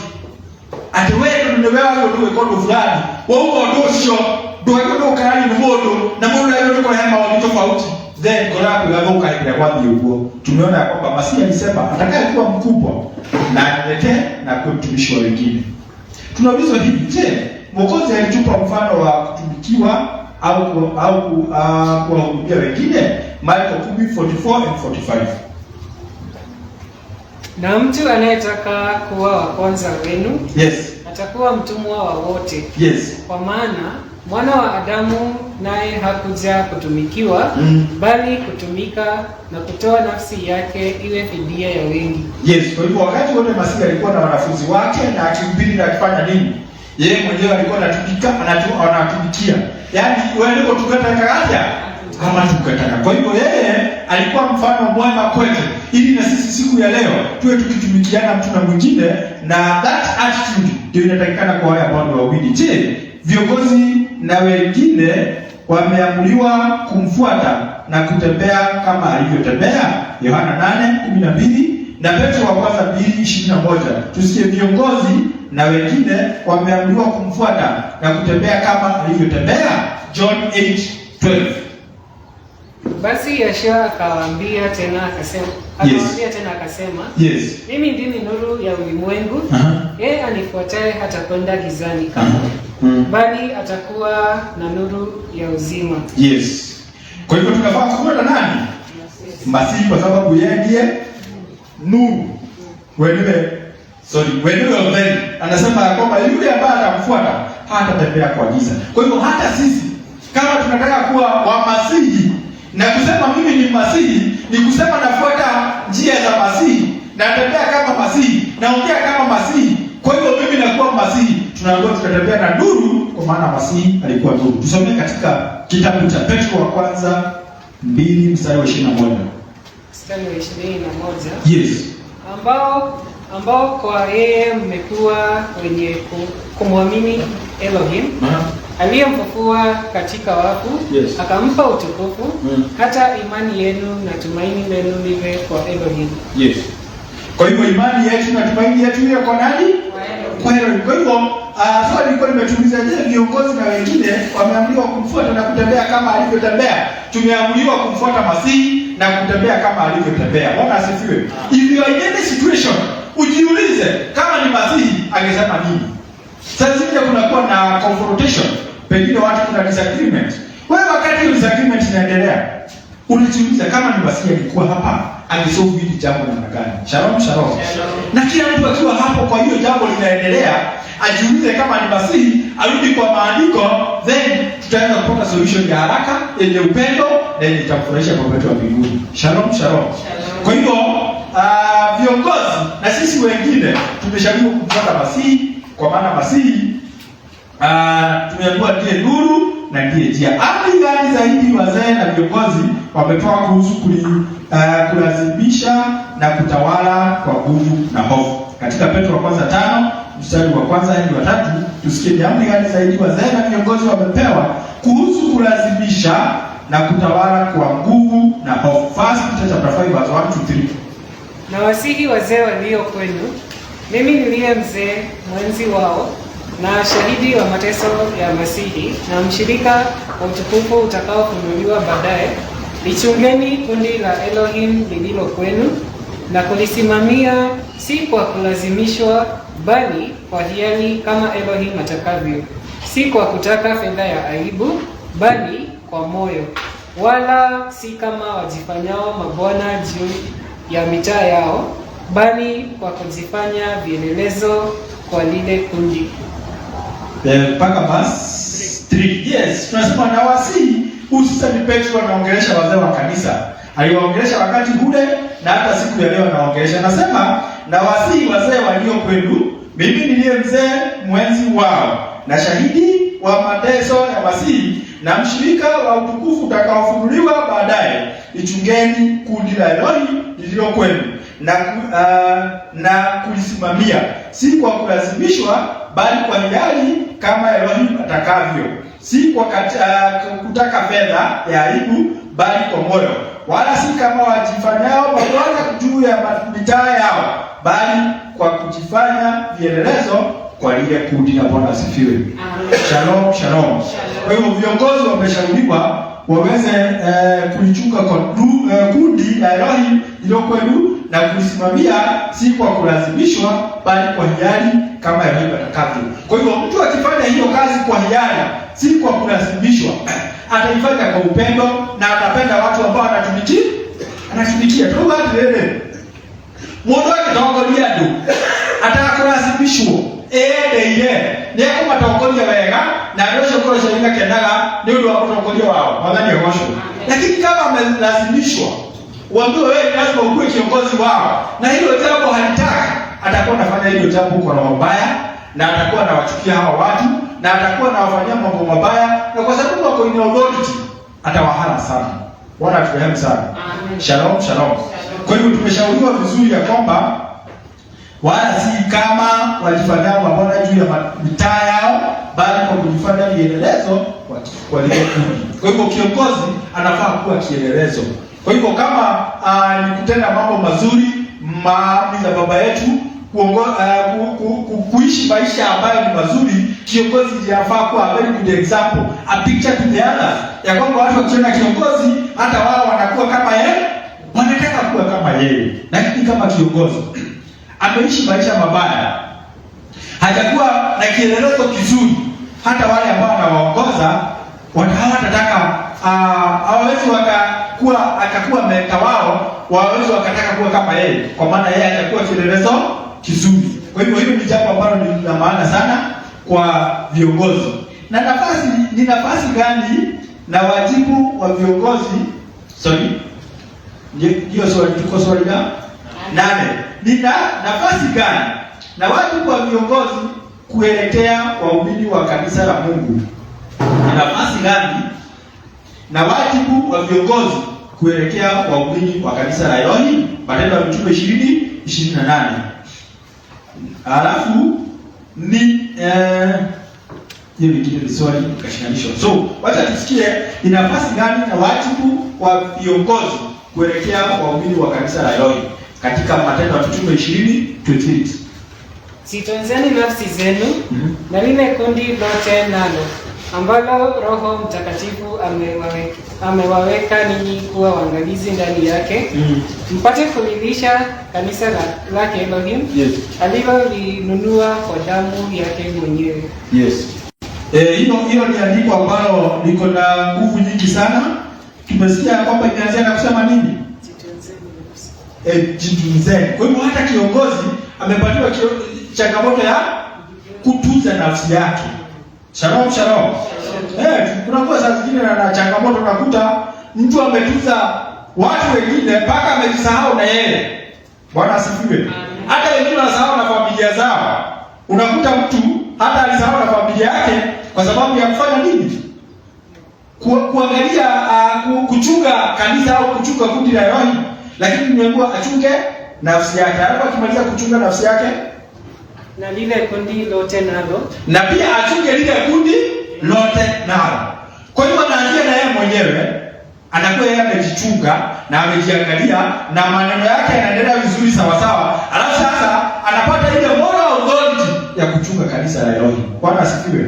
Atĩ we nĩwe wagĩrĩirwo nĩ gwĩka ũndũ fulani, wauga ũndũ ũcio ndwagĩrĩirwo nĩ gũkarania nĩ mũndũ na mũndũ agĩrĩirwo nĩ kũrehe maoni tofauti, then ngoro yaku ĩgathũka hĩndĩ ĩrĩa gwathiĩ ũguo. Tumeona ya kwamba Masihi alisema atakayekuwa mkubwa na aletee na kuwe mtumishi wa wengine. Tunaulizwa hivi, je, Mwokozi alitupa mfano wa kutumikiwa au kuwahudumia wengine? Marko 10:44 and 45. Na mtu anayetaka kuwa wa kwanza wenu, yes, atakuwa mtumwa wa wote. Yes. Kwa maana Mwana wa Adamu naye hakuja kutumikiwa, bali kutumika na kutoa nafsi yake iwe fidia ya wengi. Yes, kwa hivyo wakati wote Masihi alikuwa na wanafunzi wake na akihubiri na akifanya nini? Yeye mwenyewe alikuwa anatumikia. Yaani wewe ndio tukataka kama tukataka. Kwa hivyo yeye alikuwa mfano mwema kwetu, ili na sisi siku ya leo tuwe tukitumikiana mtu na mwingine, na that attitude ndio inatakikana kwa wale ambao wawili. Je, viongozi na wengine wameamuliwa kumfuata na kutembea kama alivyotembea? Yohana 8:12 na Petro wa kwanza 2:21. Tusikie viongozi na wengine wameamriwa kumfuata na kutembea kama alivyotembea. John 8:12. Basi Yeshua akawaambia tena akasema, yes, mimi ndimi nuru ya ulimwengu. Yeye anifuataye hata kwenda gizani kama, bali atakuwa na nuru ya uzima. Yes. Kwa hivyo tunafaa kufuata nani? Masihi, kwa sababu yeye ndiye nuru. Wenyewe mbele anasema kwamba yule ambaye atamfuata hatatembea kwa giza. Kwa hivyo hata sisi kama tunataka kuwa wa Masihi, na kusema mimi ni Masihi ni kusema nafuata njia za Masihi, natembea kama Masihi, naongea kama Masihi. Kwa hivyo mimi nakuwa Masihi, tunaambiwa tutatembea na nuru, kwa maana Masihi alikuwa nuru. Tusome katika kitabu cha Petro wa kwanza 2:21. Mstari wa 21. Yes. Ambao kwa yeye mmekuwa wenye kumwamini Elohim, aliyemfufua katika wafu, yes, akampa utukufu, hata imani yenu na tumaini lenu liwe kwa Elohim. Yes. Kwa hivyo imani yetu na tumaini yetu iwe kwa nani? Kwa Elohim. Kwa hivyo swali liko limetuliza, je, viongozi na wengine wameamriwa kumfuata na kutembea kama alivyotembea? Tumeamriwa kumfuata Masihi na kutembea kama alivyotembea. Bwana asifiwe. If you are in any situation, ujiulize kama ni Masihi angesema nini? Sasa hivi kunakuwa na confrontation, pengine watu kuna disagreement. Wewe wakati hiyo disagreement inaendelea, unajiuliza kama ni Masihi alikuwa hapa, angesolve hili jambo namna gani? Shalom shalom. Na kila mtu akiwa hapo kwa hiyo jambo linaendelea, ajiulize kama ni Masihi, arudi kwa maandiko, then tutaanza kupata solution ya haraka yenye upendo na yenye itamfurahisha Baba wetu wa mbinguni. Shalom shalom. Kwa hivyo viongozi na sisi wengine tumeshauriwa kumfuata Masihi, kwa maana Masihi tumeambiwa ndiye nuru na ndiye njia. Amri gani zaidi wazee na viongozi wamepewa kuhusu kulazimisha na kutawala kwa nguvu na hofu? Katika Petro wa kwanza 5 mstari wa kwanza hadi wa 3, tusikie ni amri gani zaidi wazee na viongozi wamepewa kuhusu kulazimisha na kutawala kwa nguvu na hofu. 1 Peter chapter 5 verse 1-3. Na wasihi wazee walio kwenu, mimi niliye mzee mwenzi wao na shahidi wa mateso ya Masihi na mshirika wa utukufu utakaofunuliwa baadaye, Lichungeni kundi la Elohim lililo kwenu na kulisimamia, si kwa kulazimishwa, bali kwa hiari kama Elohim atakavyo, si kwa kutaka fedha ya aibu, bali kwa moyo, wala si kama wajifanyao mabwana juu ya mitaa yao, bali kwa kujifanya vielelezo kwa lile kundi. Mpaka verse 3. Yes, tunasema na wasi hususani Petro anaongelesha wazee wa kanisa. Aliwaongelesha wakati ule na hata siku ya leo anaongelesha. Anasema na wasi wazee walio kwenu, mimi niliye mzee mwenzi wao na shahidi wa mateso ya Masihi na mshirika wa utukufu utakaofunuliwa baadaye, ichungeni kundi la Elohim lililo kwenu na kulisimamia, si kwa kulazimishwa, bali kwa hiari kama Elohim atakavyo, si kwa kutaka fedha ya aibu, bali kwa moyo, wala si kama wajifanyao mabwana juu ya mitaa yao, bali kwa kujifanya vielelezo kwa lile kundi. Na Bwana asifiwe. Shalom, shalom. Kwa hiyo viongozi wameshauriwa waweze kulichunga kundi la Elohim lililo kwenu na kulisimamia, si kwa kulazimishwa, bali kwa hiari kama Elohim atakavyo. Kwa hivyo mtu akifanya hiyo kazi kwa hiari, si kwa kulazimishwa, ataifanya kwa upendo na atapenda watu ambao anatumikia. Tunaomba tuelewe. Mundu akitongoria ndu atakulazimishwa ni kama atongoria wega na ndio shukuru shilinga kenaga ni ndio wakutongoria wao madhani ya washo. Lakini kama amelazimishwa, uambiwe wewe lazima ukue kiongozi wao na hilo jambo halitaki, atakuwa anafanya hilo jambo kwa roho mbaya na atakuwa anawachukia hawa watu na atakuwa anawafanyia mambo mabaya, na kwa sababu wako in authority atawahala sana. Bwana atuhemu sana. Shalom, shalom. Kwa hiyo tumeshauriwa vizuri ya kwamba wala si kama wajifanyao mabwana juu ya mitaa yao, bali kwa kujifanya vielelezo kwa lile kundi. Kwa hivyo kiongozi anafaa kuwa kielelezo. Kwa hivyo kama ni kutenda mambo mazuri, maamri ya baba yetu, kuishi maisha ambayo ni mazuri, kiongozi anafaa kuwa a very good example, a picture to the others, ya kwamba watu wakiona kiongozi hata wao wanakuwa kama yeye, wanataka kuwa kama yeye. Lakini kama kiongozi ameishi maisha mabaya, hajakuwa na kielelezo kizuri, hata wale ambao anawaongoza watataka hawawezi akakuwa mentor wao, wawezi wakataka kuwa kama yeye, kwa maana yeye atakuwa kielelezo kizuri. Kwa hivyo hilo ni jambo ambalo ni la maana sana kwa viongozi. Na nafasi gani na wajibu wa viongozi? Ndio swali, tuko swali la 8. Nina nafasi gani na wajibu wa viongozi kuelekea waumini wa kanisa la Mungu? Ni nafasi gani na wajibu wa viongozi kuelekea waumini wa kanisa la Elohim? Matendo ya Mitume 20:28. Alafu ni hiyo ni swali kashinanishwa. So, wacha tusikie ni nafasi gani na wajibu wa viongozi kuelekea waumini wa kanisa la Elohim katika Matendo ya Mitume 20:28. Zitunzeni nafsi zenu na lile kundi lote nalo ambalo Roho Mtakatifu amewaweka ninyi kuwa waangalizi ndani yake, mpate kulilisha kanisa lake Elohim, alilolinunua kwa damu yake mwenyewe. Yes. Hilo ni andiko ambalo liko na nguvu nyingi sana. Tumesikia kwamba inaanzia na kusema nini? Jitunzeni. Kwa hivyo hata kiongozi amepatiwa changamoto ya kutunza nafsi yake. Shalom, shalom. Kunakuwa saa zingine na changamoto, unakuta mtu ametunza watu wengine mpaka amejisahau na yeye. Bwana asifiwe. Hata wengine wanasahau na familia zao. Unakuta mtu hata alisahau na familia yake kwa sababu ya kufanya nini? Kuangalia kuchunga kanisa au kuchunga kundi la Elohim. Lakini nimeambiwa achunge nafsi yake. Alafu akimaliza kuchunga nafsi yake na lile kundi lote nalo, na pia achunge lile kundi lote nalo. Kwa hiyo anaanzia na yeye mwenyewe, anakuwa yeye amejichunga na amejiangalia na maneno yake yanaendelea vizuri sawa sawa. Alafu sasa anapata ile moral authority ya kuchunga kanisa la Elohim. Bwana asifiwe.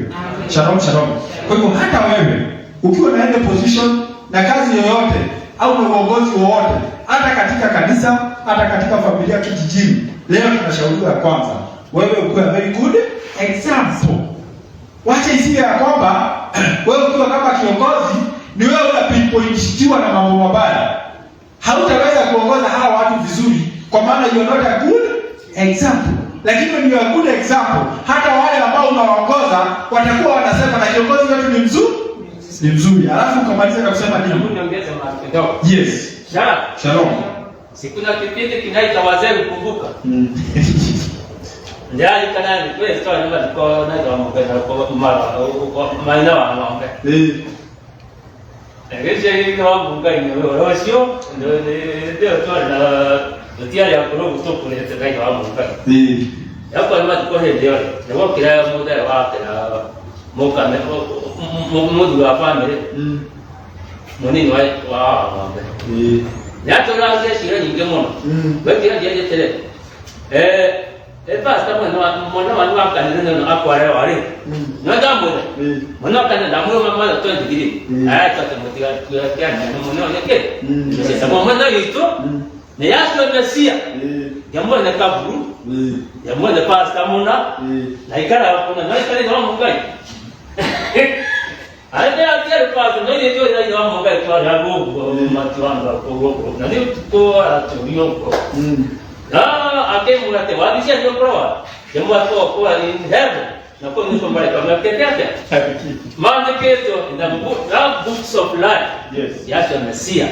Shalom, shalom. Kwa hiyo hata wewe ukiwa na ile position na kazi yoyote au na uongozi wowote, hata katika kanisa, hata katika familia kijijini, leo tunashauriwa ya kwanza, wewe ukuwe very good example. Wacha isiwe ya kwamba wewe ukiwa kama kiongozi ni wewe unapinpointiwa na mambo mabaya. Hautaweza kuongoza hawa watu vizuri kwa maana you are not a good example. Lakini when you are a good example, hata wale ambao unawaongoza watakuwa wanasema na kiongozi wetu ni mzuri. Ni mzuri. Alafu ukamaliza na kusema nini? Hebu niongeze mahali kidogo. Yes. Shalom. Siku na kipindi kinaita wazee kukumbuka. Ndio kanani wewe sio ndio kwa na kwa mpenda kwa mara kwa maeneo anaomba. Ngeje hiyo wangu ngai ni wewe sio ndio na ndio ya kurogo kutoka ile tena wangu ngai. Hapo ni mtu kwa ndio ndio kila muda wake na moka mudu wa family. Moni wa Nyato la shira nyingi mno. Wewe ndiye tele. Basta mwana wa kanisa na akware wale. Na damu. Mwana kanisa damu mama la 20 digiri. Hata tumetia kwa mwana yake. Sasa mwana yetu ni Yesu Mesia. Jambo na kaburu. Jambo na pasta mona. Na ikara kuna na ikara ndio mungai. Ada akira pasta ndio ndio ndio mungai kwa hapo matuanga kwa na ndio kwa tuyo. Akemulate wadisha ndio proa. Jambo kwa in heaven. Na kwa nini mbali kama kete. Maandikezo in the books of life. Yes. Yesu Mesia.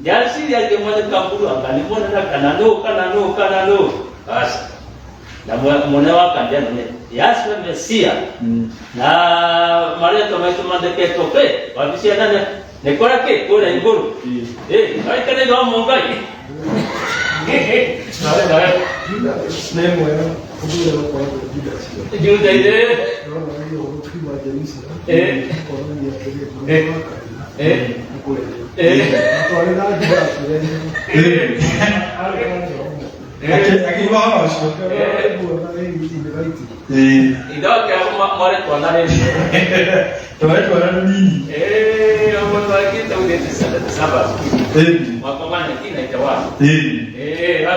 Yasi ya mwana kaburu angalimona na kanano. Basi. Na mwana wake ndio Yesu Mesia. Na Maria maandikezo pe. Wadisha nani? Nekora ke kora inguru. Hai kana ndio mungai. Juda ile. Idoke hapo mare kwa nani? Tuwaite wana nini? Hapo wakita ulete saba. Wakomana kina itawa. Hapo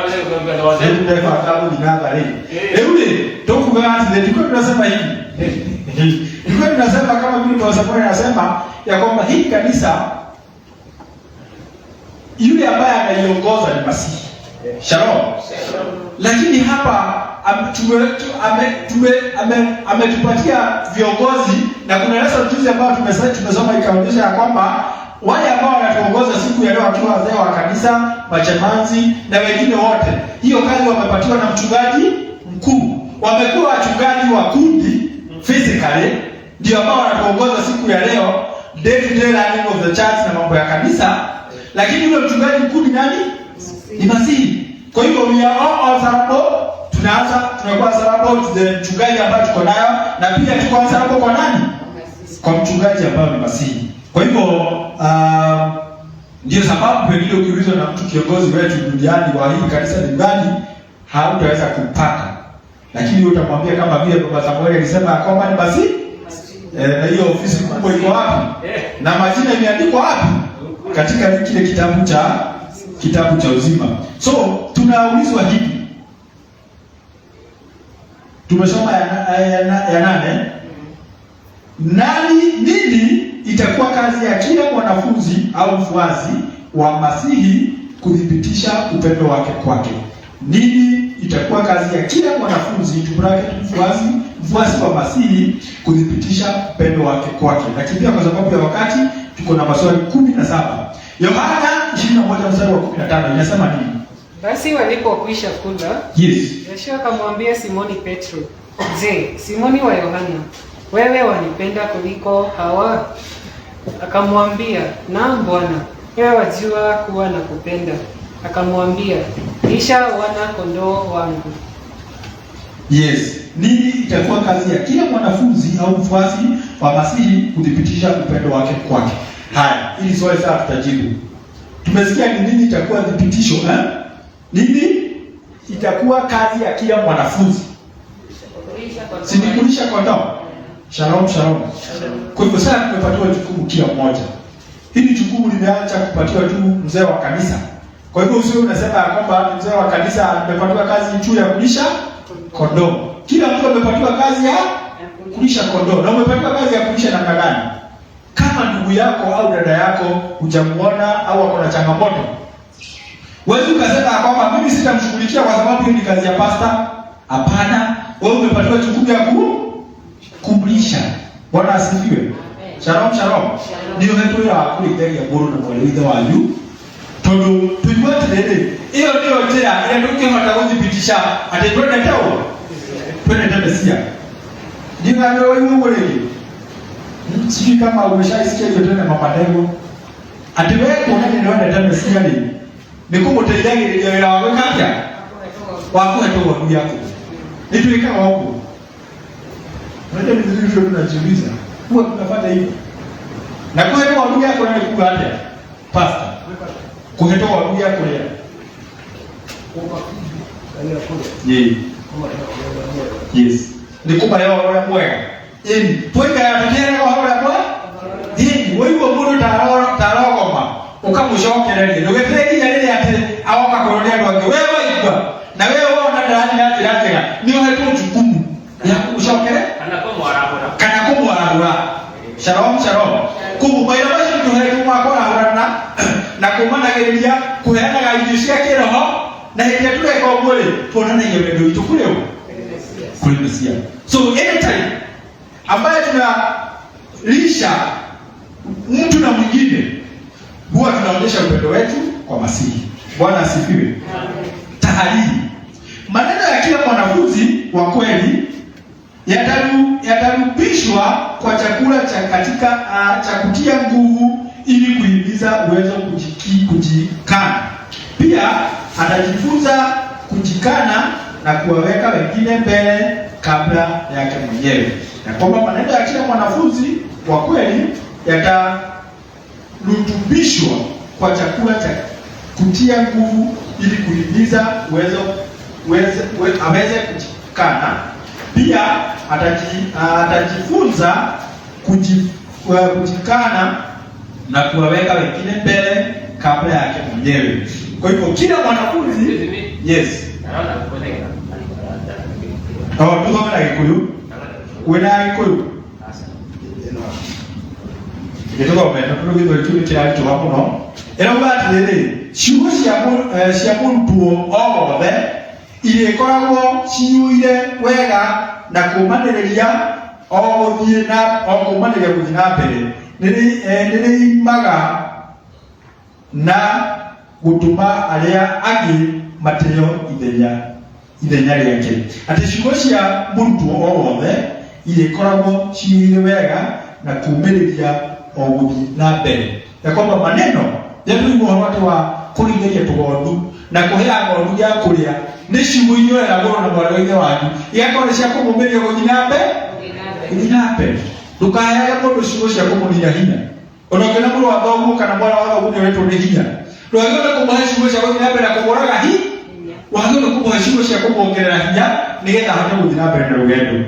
ndio kwa ndo wazee ndio kwa sababu ninanga leo. Ule tokuga ati ndio tunasema hivi. Ndio tunasema kama vile Pastor anasema ya kwamba hii kanisa yule ambaye anaiongoza ni Masihi. Shalom. Lakini hapa ametupatia viongozi na kuna lesson tuzi ambayo tumesoma ikaonyesha ya kwamba wale ambao wanatuongoza siku ya leo wakiwa wazee wa kanisa, machamanzi na wengine wote, hiyo kazi wamepatiwa na mchungaji mkuu. Wamekuwa wachungaji wa kundi physically ndio ambao wanatuongoza siku ya leo, day to day running of the church na mambo ya kanisa, lakini yule mchungaji mkuu ni nani? Ni Masihi. Kwa hivyo we are all answerable. Tunakuwa answerable the mchungaji ambaye tuko nayo, na pia tuko answerable kwa nani? Kwa mchungaji ambaye ni Masihi. Kwa hivyo ndio sababu pengine ukiulizwa na mtu kiongozi wetu duniani wa hii kanisa ni gani, hautaweza kupata. Lakini utamwambia kama vile Baba Samuel alisema kwamba ni Masihi. Na hiyo ofisi kubwa iko wapi? Na majina imeandikwa wapi? Katika kile kitabu cha uzima. So tunaulizwa hivi. Tumesoma ya 8. Nini itakuwa kazi ya kila mwanafunzi au mfuasi wa Masihi kudhibitisha upendo wake kwake? Nini itakuwa kazi ya kila mwanafunzi mfuasi wa Masihi kudhibitisha upendo wake kwake? Lakini pia kwa sababu ya wakati tuko na maswali 17. Yohana 21:15 inasema nini? Basi walipokwisha kula, Yesu akamwambia Simoni Petro, "Je, Simoni wa Yohana, wewe wanipenda kuliko hawa?" Akamwambia, "Naam Bwana, wewe wajua kuwa nakupenda." Akamwambia, "Lisha wana kondoo wangu." Nini itakuwa kazi ya kila mwanafunzi au mfuasi wa Masihi kudhibitisha upendo wake kwake? Haya, ili swali sasa tutajibu. Tumesikia ni nini itakuwa dhibitisho, Nini itakuwa kazi ya kila mwanafunzi? Sinikulisha kondoo. Shalom. Kwa hivyo sasa tumepatiwa jukumu kila mmoja. Hili jukumu limeacha kupatiwa tu mzee wa kanisa. Kwa hivyo usio unasema kwamba mzee wa kanisa amepatiwa kazi tu ya kulisha kondoo. Kila mtu amepatiwa kazi ya kulisha kondoo. Na umepatiwa kazi ya kulisha namna gani? Kama ndugu yako au dada yako hujamuona au ako na changamoto, wewe ukasema kwamba mimi sitamshughulikia kwa sababu hii ni kazi ya pasta. Hapana, wewe umepatiwa jukumu ya kumlisha. Bwana asifiwe. Shalom shalom. Ndio hetu ya kuligeria boro na mwelewithe wanyu. Tondu tuiwate rere. Iyo ndio njira ile tukihota guthibitisha ati twende tao. Twende Mesia. Ndio ndio wewe mwelewithe. Sijui kama umeshaisikia hiyo tena mapango. Ati wewe kuona ni ndio Mesia ni kumuteithagiriria wira wa gwikapia. Wakuhetwo wangu yako. Nituika wako. Unajua ni vizuri tunajiuliza. Huwa tunafanya hivyo. Na kuhetwa wangu yako nani kuga hata? Pastor. Kuhetwa wangu yako leo. Yes. Ni kuba leo wala mwega. Tweka ya tena wala kwa? Wewe mundu tarogoma. Ukamushokereria. Ndugetegia riri ati awoka kuronia andu angi. Wewe igwa. Na wewe ona ndani yake yake. Ni uhetwo jukumu ya kushokere kana kumwaragura. Shalom shalom. Kumubaira basi tuhetu mwakora hurana na kumanagiriria kuheanaga irio cia kiroho na hĩndĩ ĩrĩa tureka ũguo rĩ tuonanagia wendo witũ kũrĩ Mesia. So anytime ambaye tunalisha mtu na mwingine huwa tunaonyesha upendo wetu kwa Masihi. Bwana asifiwe. Tahariri. Maneno ya kila mwanafunzi wa kweli yatarubishwa kwa chakula cha katika cha kutia nguvu ili kuhimiza uwezo kujikana. Pia atajifunza kujikana na kuwaweka wengine mbele kabla yake mwenyewe. Na kwamba maneno ya kila mwanafunzi wa kweli yatarutubishwa kwa chakula cha kutia nguvu ili kuhimiza aweze kujikana. Pia atajifunza kujikana na kuwaweka wengine mbele kabla yake mwenyewe. Kwa hivyo kila mwanafunzi yes. Tuko na Gikuyu. Wena Gikuyu. Gituko mena tuko gitwe kira tu hapo no. Era ngati riri ciugo cia mundu othe ile koragwo ciuire wega na kumaniriria guthie na mbere niri imaga na gutuma aria angi mateo ithenya riake. Ati ciugo cia mundu othe ile koragwo ciuire wega na kumiriria guthie na mbere. Ya kwamba maneno yetu ni watu wa kuringeria tugondu na kuhea ng'ondu ya kuria ni ciugo inyoera goro na mwarĩinĩ wanyu igakorwo cia kũmũmĩria gũthiĩ na mbere. Ndũkaheage mũndũ ciugo cia kũmũninya hinya. Ona ũngĩona mũrũ wa thoguo kana mwana wa thoguo nĩũretwo nĩ hinya, ndwagĩrĩirwo kũmũhe ciugo cia gũthiĩ na mbere na kũmũraga wagĩrĩirwo kũmũhe ciugo cia kũmuongerera hinya nĩgetha ahote gũthiĩ na mbere na rũgendo.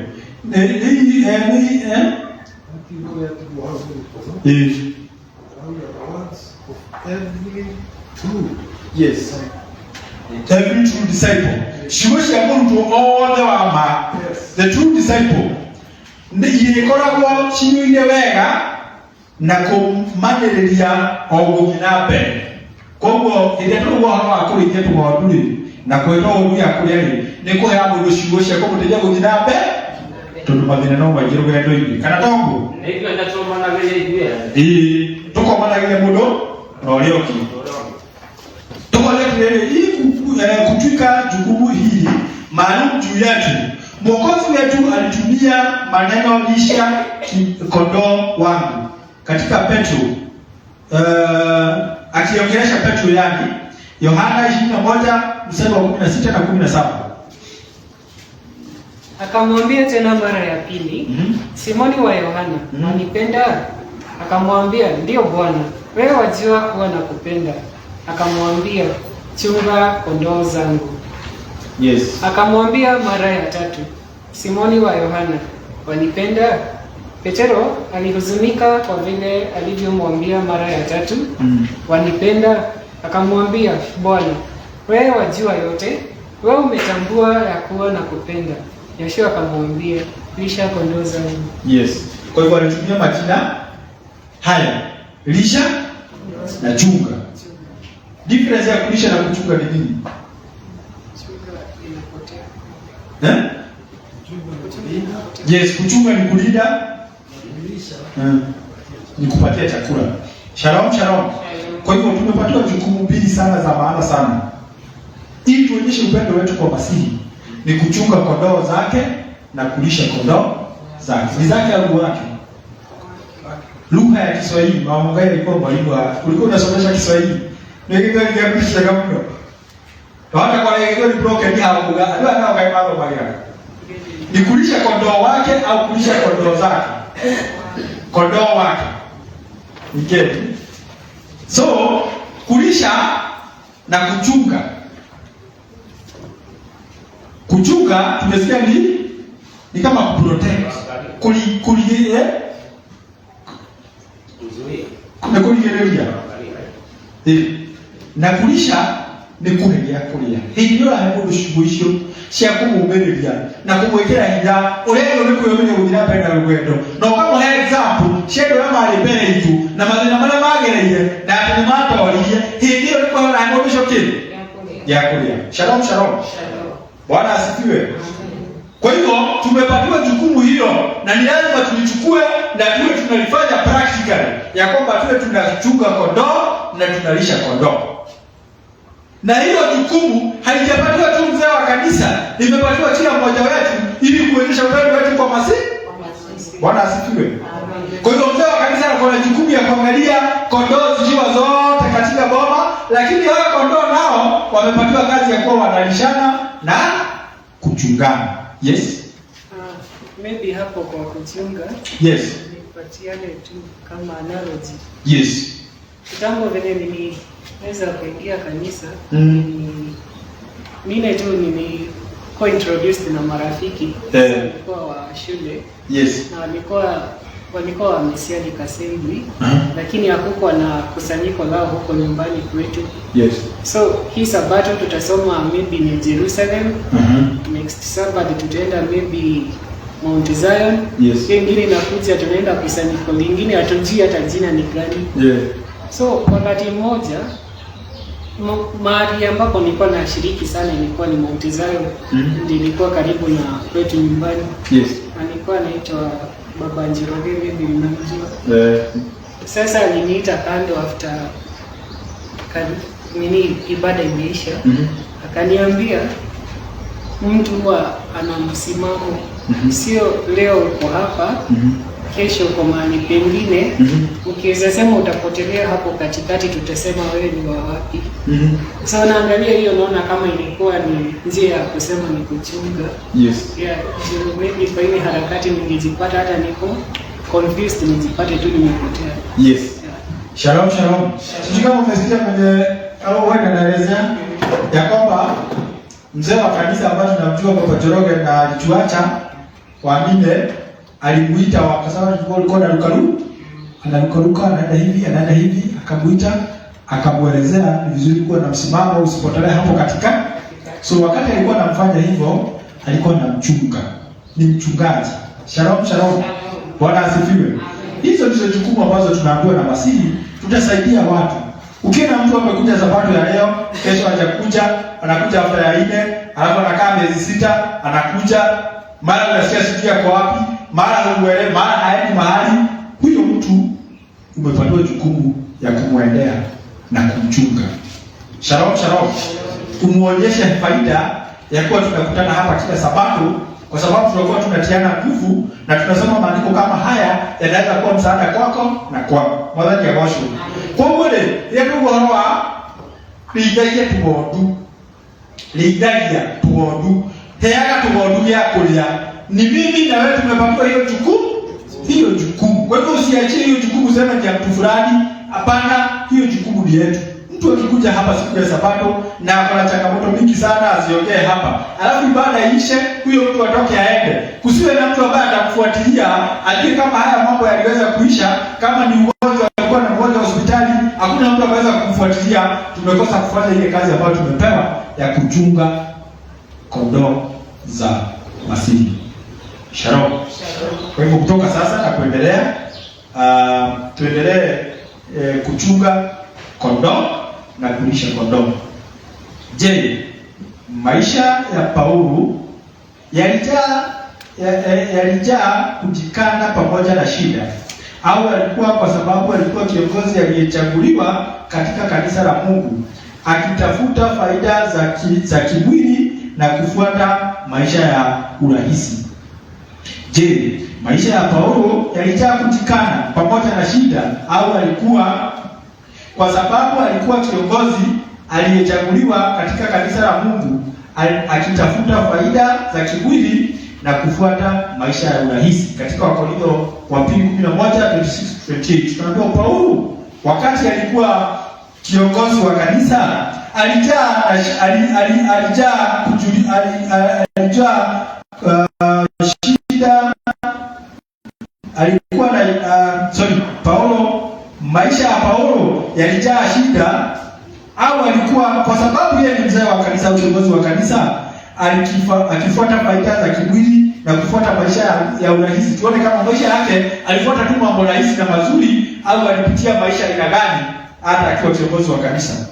Yes. Every true disciple. Ciugo cia mũrutwo othe wa ma. The true disciple. Nĩ ikoragwo ciuire wega na kũmanĩrĩria gũthiĩ na mbere. Koguo rĩrĩa tũrauga ũhoro wa kũrĩithia tũgondu rĩ na kwĩra ũndũ ya kũrĩa rĩ nĩ kũhea mũndũ ciugo cia kũmũteithia gũthiĩ na mbere. Tondũ mathĩna no maingĩ rũgendo-inĩ. Kana tongo? Tũkomanagĩria mũndũ na ũrĩa ũngĩ. Kutwika jukumu hili maalum juu yetu. Mwokozi wetu alitumia maneno lisha kondoo wangu katika Petro akiongelesha Petro yani Yohana 21 mstari wa 16 na 17. Akamwambia tena mara ya pili, Simoni wa Yohana, unanipenda? Akamwambia, ndio Bwana, wewe wajua kuwa nakupenda. Akamwambia, chunga kondoo zangu. Yes. Akamwambia mara ya tatu, Simoni wa Yohana, wanipenda? Petero alihuzunika kwa vile alivyomwambia mara ya tatu, wanipenda? Akamwambia, Bwana, wewe wajua yote, wewe umetambua ya kuwa na kupenda. Yoshua akamwambia, lisha kondoo zangu. Yes. Kwa hivyo alitumia majina haya, lisha na chunga. Difference ya kulisha na kuchunga ni nini? Yes, kuchunga ni kulinda, ni kupatia chakula. Shalom, shalom. Kwa hivyo tumepatiwa jukumu mbili sana za maana sana, ili tuonyeshe upendo wetu kwa Masihi. Ni kuchunga kondoo zake na kulisha kondoo zake. Ni zake au wake? Lugha ya Kiswahili, mama Mungai alikuwa mwalimu wa, ulikuwa unasomesha Kiswahili. Ndio kitu kinakutisha kama mno. Hata kwa leo ni broken hapo, ndio anao kai mambo magani. Ni kulisha kondoo wake au kulisha kondoo zake? Kondoo wake. Okay. So, kulisha na kuchunga. Kuchunga tumesikia ni kama kuprotect. Kuligerea. Na kulisha ni kuheria kulia. Hivyo la hebo dushubuisho cia kumumereria na kumwekera hinya urero ni kuyomenya guthira mbere na rugendo. Na kama example shedo ya mali mbere itu na mathina maria magereire na ati ni matorire hivyo ni kwa la hebo dushoke ya kulia. Shalom, shalom. Bwana asifiwe. Kwa hivyo tumepatiwa jukumu hilo na ni lazima tulichukue na tuwe tunalifanya practically, ya kwamba tuwe tunachunga kondoo na tunalisha kondoo. Na hilo jukumu halijapatiwa tu mzee wa kanisa, limepatiwa kila mmoja wetu ili kuonyesha upendo wetu kwa Masihi. Bwana asifiwe. Kwa hivyo mzee wa kanisa ana jukumu ya kuangalia kondoo zikiwa zote katika boma, lakini hao kondoo nao wamepatiwa kazi ya kuwa wanalishana na kuchungana. Yes. Maybe hapo kwa kuchunga. Yes. Nipatiane tu kama analogy. Yes. Kitambo vile niliweza kuingia kanisa, mimi tu nilikuwa introduced na marafiki walikuwa wa shule. Yes. Na walikuwa wa Messianic Assembly, lakini hakukuwa na kusanyiko lao huko nyumbani kwetu. Yes. So hii Sabato tutasoma maybe ni Jerusalem. Next Sabbath tutaenda maybe Mount Zion. Yes. Ingine inakuja tunaenda kusanyiko lingine, hatujui hata jina ni gani. Yeah. So wakati mmoja mahali ambapo nilikuwa nashiriki sana ilikuwa ni Mount Zion. Ndio ilikuwa karibu na kwetu nyumbani. Yes. Alikuwa anaitwa Baba Njoroge, maybe unamjua. Sasa aliniita kando after ibada imeisha. Akaniambia mtu huwa ana msimamo. Sio leo uko hapa, kesho uko mahali pengine. Ukiweza sema utapotelea hapo katikati, tutasema wewe ni wa wapi. So naangalia hiyo, naona kama ilikuwa ni njia ya kusema ni kuchunga. Yes. Yeah, so maybe kwa ile harakati ningejipata hata niko confused, nijipate tu nimepotea. Yes. Shalom, shalom. Sisi kama umesikia kwenye au wewe unaelezea ya kwamba mzee wa kanisa ambaye tunamjua Baba Njoroge na alituacha waamini, alimuita wakasema tulikuwa na anaruka anaenda hivi akamuita akamuelezea ni vizuri kuwa na msimamo, usipotelee hapo katika. So wakati alikuwa anamfanya hivyo alikuwa anamchunga, ni mchungaji. Shalom, shalom. Bwana asifiwe. Hizo ndizo jukumu ambazo tunaambiwa na Masihi, tutasaidia watu. Ukiona mtu amekuja Sabato ya leo, kesho hajakuja, anakuja after ya 4, alafu anakaa miezi 6, anakuja, mara unasikia sikia kwa wapi, mara huelewi, mara haendi mahali, huyo mtu umepatiwa jukumu ya kumwendea na kumchunga. Shalom, shalom. Kumuonyesha faida ya kuwa tunakutana hapa kila Sabato, kwa sababu tunakuwa tunatiana nguvu na tunasoma maandiko kama haya yanaweza kuwa msaada kwako na kwako. Mwadhani ya washo. Kwa mwele, yetu kuhoroa, liidagia tumondu. Liidagia tumondu. Heaga tumondu ya kulia. Ni mimi na wewe tumepatiwa hiyo jukumu. Hiyo jukumu. Kwa hivyo usiachie hiyo jukumu sema ni ya mtu fulani. Hapana, hiyo jukumu ni yetu. Mtu akikuja hapa siku ya Sabato na kuna changamoto mingi sana asiongee hapa, alafu ibada ishe, huyo mtu atoke aende. Kusiwe na mtu ambaye atakufuatilia ajue kama haya mambo yaliweza kuisha. Kama ni ugonjwa, alikuwa na ugonjwa hospitali, hakuna mtu anaweza kukufuatilia. Tumekosa kufanya ile kazi ambayo tumepewa ya kuchunga kondoo za Masihi. Shalom. Kwa hivyo kutoka sasa na kuendelea, tuendelee kuchunga kondoo na kulisha kondoo. Je, maisha ya Paulo yalijaa kujikana pamoja na shida, au alikuwa kwa sababu alikuwa kiongozi aliyechaguliwa katika kanisa la Mungu akitafuta faida za kimwili na kufuata maisha ya urahisi? Je, maisha ya Paulo yalijaa kujikana pamoja na shida, au alikuwa kwa sababu alikuwa kiongozi aliyechaguliwa katika kanisa la Mungu akitafuta faida za kimwili na kufuata maisha ya urahisi? Katika Wakorintho wa 2:11-26-28 tunaambiwa Paulo wakati alikuwa kiongozi wa kanisa alijaa shida. Alikuwa na Paulo, maisha ya Paulo yalijaa shida, au alikuwa kwa sababu yeye ni mzee wa kanisa au kiongozi wa kanisa akifuata faida za kimwili na kufuata maisha ya urahisi? Tuone kama maisha yake alifuata tu mambo rahisi na mazuri, au alipitia maisha aina gani hata akiwa kiongozi wa kanisa.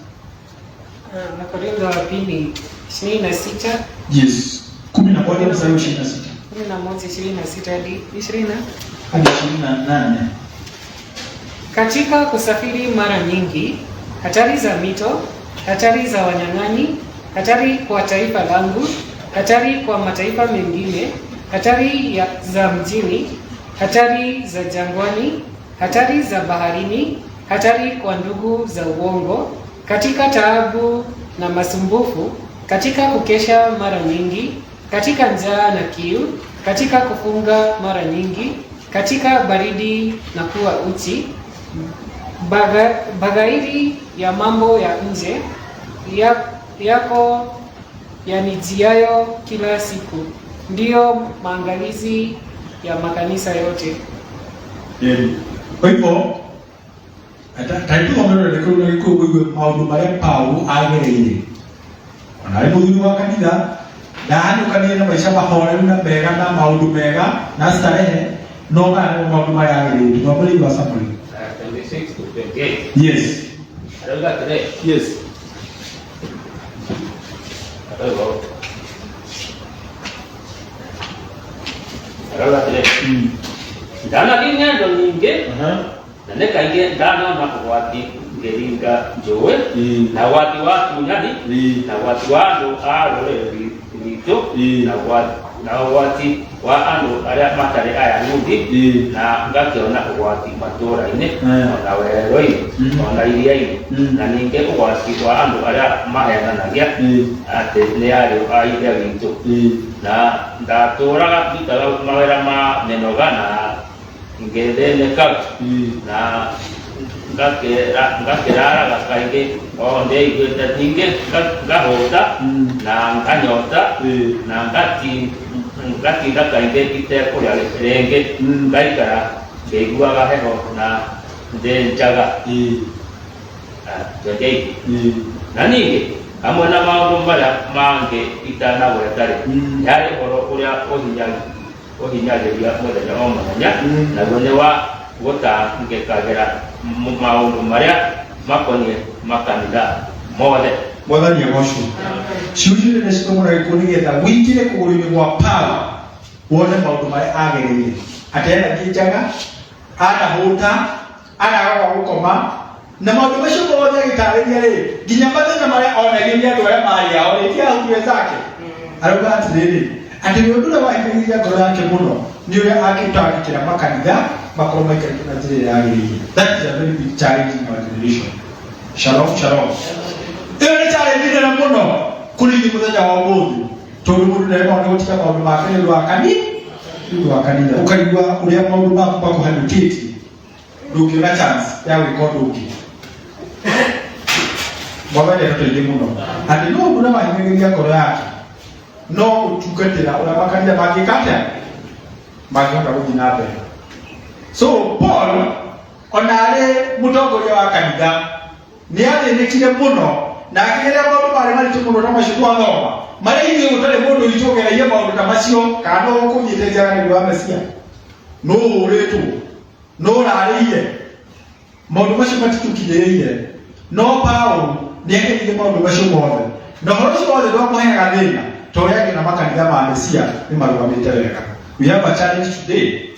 Wakorintho wa pili 26. Yes. 11:26. 11:26 hadi 20 hadi 28. Katika kusafiri mara nyingi, hatari za mito, hatari za wanyang'anyi, hatari kwa taifa langu, hatari kwa mataifa mengine, hatari za mjini, hatari za jangwani, hatari za baharini, hatari kwa ndugu za uongo, katika taabu na masumbufu, katika kukesha mara nyingi, katika njaa na kiu, katika kufunga mara nyingi, katika baridi na kuwa uchi, bagairi ya mambo ya nje yako yanijiayo kila siku, ndiyo maangalizi ya makanisa yote. Kwa hivyo taituwa mwendo lekolo kwa maundu maria Paulo agereire. Onare muthuri wa kanitha ndani ukanie na maisha mahoreru na mega na maundu mega na starehe, no ngana maundu maria agereire. Twamuri wa Samuel 26-28. Yes. Aroga today. Yes. Aroga today. Dana kinya ndo nyinge. Na neka inge dana na kuwati ngeringa jowe na watu nyadi na watu wando rito na wati wa ando aria matare aya ngudi na ngakiona wati matora ine na weroi na iria na ninge wati wa ando aria mahena nagia ate ne ario aida rito na ndatora bitala mawera ma nenogana ngedene kap na ngakirara gakaige onde igweta ninge ngahota na nganyota na ngati gakaige kite kuria renge ngaikara ngegua gaheho na ndenjaga jodei na ninge amwe na maundu maria mange itana gwetare yari horo kuria ohinyagĩria mũthenya o mũthenya naguo nĩ wa gũtangĩkagĩra maũndũ marĩa makoniĩ makanitha mothe. Mwathani agocwo. Ciũria nĩ citomũra gĩkũ nĩgetha wĩingĩre kũgũrũ-inĩ gwa Paulo wone maũndũ marĩa agereire. Atena njaga, anahũta, anaga gũkoma, na maũndũ macio mothe agĩtarĩria rĩ, nginya mathĩna marĩa onagĩria andũ arĩa marĩ ao rĩngĩ ahutire zake. Arauga atĩrĩrĩ, ati nĩũndũ wa iria ngoro yake mũno nĩ ũrĩa akĩtangĩkĩra makanitha makorwo maikarĩte na njĩra ĩrĩa yagĩrĩire. That is a very big challenge in our generation. Shalom, shalom. Ĩyo nĩ challenge nene mũno kũrĩ ithuĩ mũthenya wa ũmũthĩ, tondũ mũndũ ndarema nĩ gũtiga maũndũ make nĩ ũndũ wa kanitha. Ũkaigua ũrĩa maũndũ maku makũhanĩkĩtie ndũngĩona chance ya gwĩka ũndũ ũngĩ. Mwathani atuteithie muno. Ati no mbura mahinyĩrĩria ngoro yake. No gũtungatĩra ũrĩa makanitha mangĩkata mangĩhota gũthiĩ na mbere. So Paul ona arĩ mũtongoria wa kanitha nĩ athĩnĩkire mũno na akĩgeria maũndũ marĩ maritũ mũno na macio twathoma. Marĩa ithuĩ gũtarĩ mũndũ witũ ũgereire maũndũ ta macio kana no ũkũnyitĩte njĩra nĩ wa Mesia. No ũrĩtwo, no ũrarĩire maũndũ macio matitukinyĩrĩire. No Paul nĩ agereire maũndũ macio mothe. Na ũhoro ũcio wothe ndwamũheaga thĩna ta ũrĩa angĩ na makanitha ma Mesia nĩ marũgamĩte wega. We have a challenge today.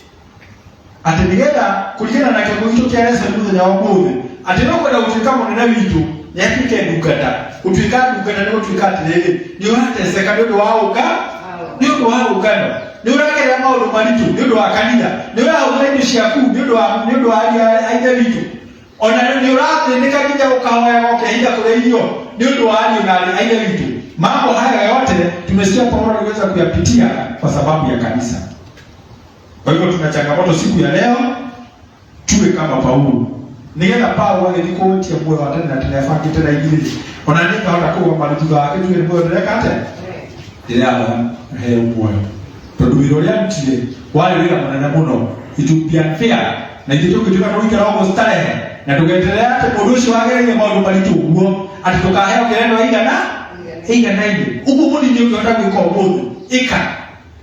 Ati nĩgetha kũringana na kĩongo gitũ kĩa Yesu mũthenya wa ũmũthĩ ati no kwenda gũtuĩka mũnene witũ nĩ atuĩke ndungata. Gũtuĩka ndungata nĩ gũtuĩka atĩrĩrĩ nĩ ũrateceka nĩ ũndũ wa nĩ ũndũ wa ũngano, nĩ ũragerera maũndũ maritũ nĩ ũndũ wa kanitha, nĩ ũrahũthĩra indo ciaku nĩ ũndũ wa aithe witũ, ona nĩ ũrathĩnĩka nginya ũkahoya ũkehinga kũrĩa irio nĩ ũndũ wa ariũ na aithe witũ. Mambo haya yote tumesikia Paulo aliweza kuyapitia kwa sababu ya kanisa. Kwa hivyo tuna changamoto siku ya leo tuwe kama Paulo. Nigetha Paulo alikuotia moyo wa tena tunafanya tena ingine. Wanaandika watakuwa malizo yake tuwe moyo ndio kate. Ndio he moyo. Tondũ wĩra ũrĩa mtire wale wĩra mũnene mũno itupia fair na ithuĩ tũkĩtuĩka tũgĩikara ũguo starehe na tũgenderea atĩ mũndũ ũcio wagereire maũndũ maritũ ũguo atĩ tũkaheo kĩreno igana-inĩ. Ũguo mũnini ũngĩhota gwĩka ũmũthĩ ĩka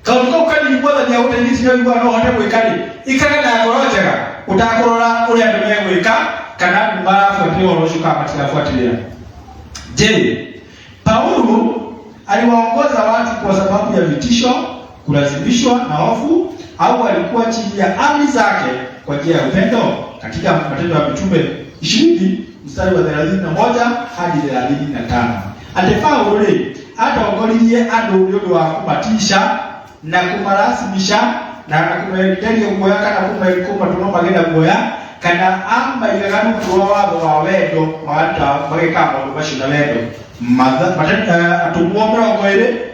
kaũndũ kau kanini Mwathani agũteithĩtie no ũhote gwĩka rĩ ĩkaga na ngoro njega ũtakũrora ũrĩa andũ megwĩka kana marafuatilia ũhoro ũcio kana matirafuatilia. Je, Paulo aliwaongoza watu kwa sababu ya vitisho, kulazimishwa na hofu, au alikuwa chini ya amri zake kwa njia ya upendo? Katika Matendo ya Mitume 20 mstari wa 31 hadi 35. Ate Paulo rĩ atongoririe andũ nĩ ũndũ wa kũmatisha na kũmarasimisha na kũmerekeria guoya kana kũmatũma magenda guoya kana amaigaga nũndũ wa watho wa wendo magĩka maũndũ macio na wendo. Atumwo 20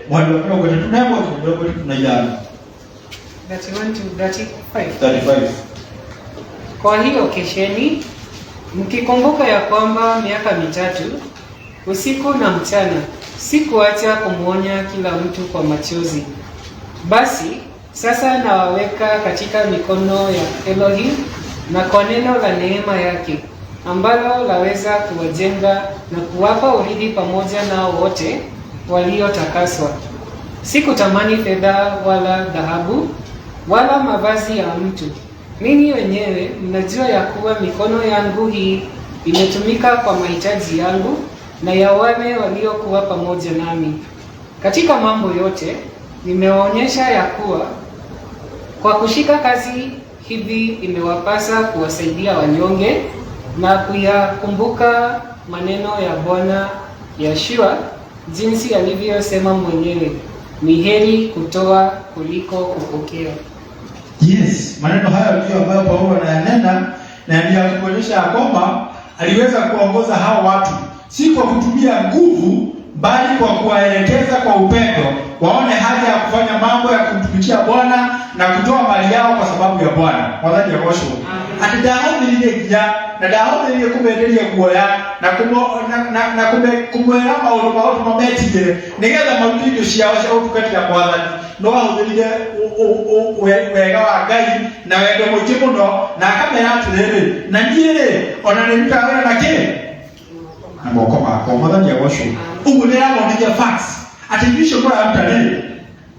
mweri wa 31 na mweri wa 35. 31 to 35. Kwa hiyo kesheni mkikumbuka ya kwamba miaka mitatu usiku na mchana sikuacha kumwonya kila mtu kwa machozi. Basi sasa nawaweka katika mikono ya Elohim na kwa neno la neema yake ambalo laweza kuwajenga na kuwapa urithi pamoja nao wote waliotakaswa. Sikutamani fedha wala dhahabu wala mavazi ya mtu. Ninyi wenyewe mnajua ya kuwa mikono yangu hii imetumika kwa mahitaji yangu na ya wale waliokuwa pamoja nami. Katika mambo yote nimewaonyesha ya kuwa kwa kushika kazi hivi imewapasa kuwasaidia wanyonge na kuyakumbuka maneno ya Bwana Yeshua jinsi alivyosema mwenyewe, ni heri kutoa kuliko kupokea. Yes, maneno haya ndio ambayo Paulo anayanena na ndio kuonyesha kwamba aliweza kuongoza hao watu si kwa kutumia nguvu bali kwa kuwaelekeza kwa upendo waone haja ya kufanya mambo ya kumtumikia Bwana na kutoa mali yao kwa sababu ya Bwana. Mwathani akosho. Ati daudi ngia na daudi kumenderia guoya na kumwera maũndũ mametigire nigetha maruti indo ciao cia ũtungatĩra Mwathani no ahũthĩrire wega wa Ngai na wendo mũingĩ mũno na akamera atĩrĩrĩ na niĩ rĩ ona nĩrutaga wĩra na kĩ na moko makwa. Mwathani agocwo. Ũguo nĩ aramonithia facts ati icio mũraruta rĩ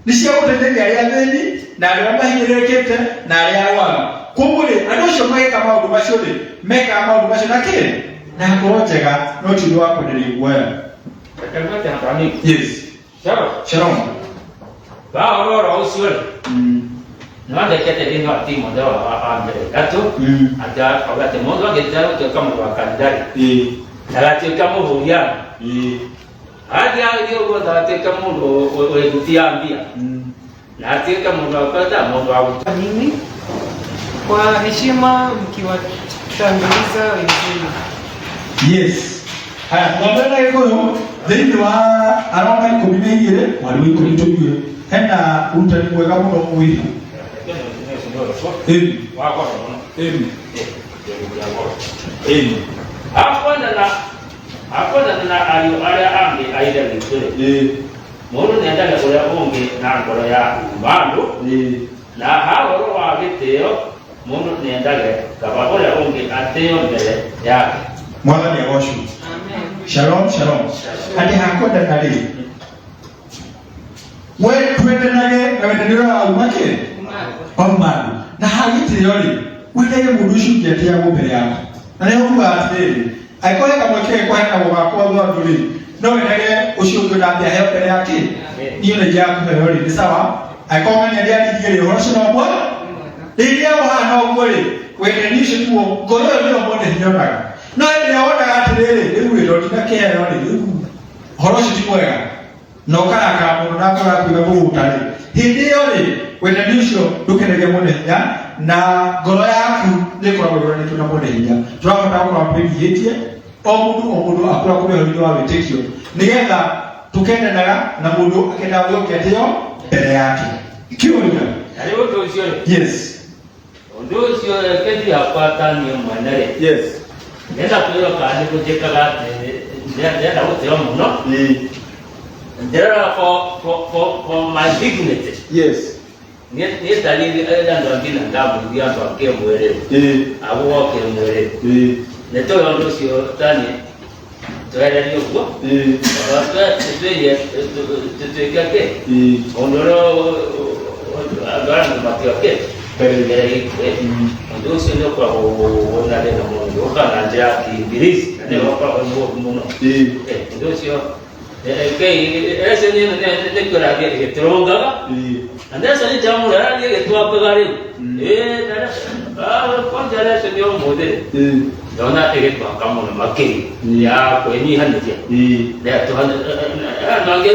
nĩ cia gũteithĩrĩria arĩa athĩni na arĩa mahinyĩrĩrĩkĩte na arĩa arwaru. Koguo rĩ andũ acio magĩka maũndũ macio rĩ mekaga maũndũ macio na kĩ na ngoro njega no ti ũndũ wa kwenderia guoya. Yes. Shalom. Bahoro ucio rĩ nĩwandĩkĩte thĩinĩ wa Timotheo wa mbere 3 atĩ mũndũ angĩtĩra gũtuĩka mũndũ wa kanitha rĩ ndagatuĩke mũhũriani hadi agĩthiĩ ũguo ndagatuĩke mũndũ wĩgutia mbia na atuĩke mũndũ wa kwenda mũndũ wa gũtua. Mimi kwa heshima mkiwatanguliza wengine. Yes. Haya, tuambele gĩkũyũ thĩinĩ wa Aroma 12 mweri wa 12 hena ũrutani mwega mũno mwĩru. Hakwenda na Hakuna na alia ambi aida vizuri. Mundu nendaga kuria ungi na ngoro ya mandu. Na hao roho wa gitio mundu nendaga kaba kuria ungi ateo mbele yake. Mwana ni agoshu. Amen. Shalom, shalom. Hadi hakwenda nali. Wewe twende naye na wendelea umake. Omani. Na hagiti yoli. Wewe mudushu kiatia mbele yako. Na leo atiri. Aikole kama kile kwa na kwa nduri. No ndege ushungu na bia hepo mbele yake. Niyo na jaku yoli. Ni sawa? Aikoma ni ndia ndigire horosho na bwa. Ndio hana ukole. Wewe nishe tuo. Ngoro ndio mbone hinyona. No ile ona atiri. Ndio ndio ndikake yoli. Horosho timwega. No kana kamu na kwa kuiba utali. Ndio yoli. Wewe nisho dukenege mbone ya na ngoro yaku ni kwa wewe ni tunamwone hinya tunapata kwa mpeni yetie omundu akura kule ndio awetekio nigetha tukende na mundu akenda yoke atio mbele yake ikiwa ni aliwo tosio yes ndio sio kedi hapata ni mwanare yes nenda kuyo kaani kujeka nenda uteo muno there for my dignity yes ni dalili enda ndo ngina ngabu ndio ndo ke mwele abo wake mwele ne to ndo sio tani to era ndio kwa baba tete tete kake ondoro agora ndo batio ke pere ndo sio ndo kwa ona le na moyo kana ndia kibilisi ndio kwa muno ndo sio ese ne kora ke tronga anda sani jamu ya ni ke tua pagare dada kon jara se dio mode dona ege kwa kamu na makeri ya ko ni han ni ya to han na ge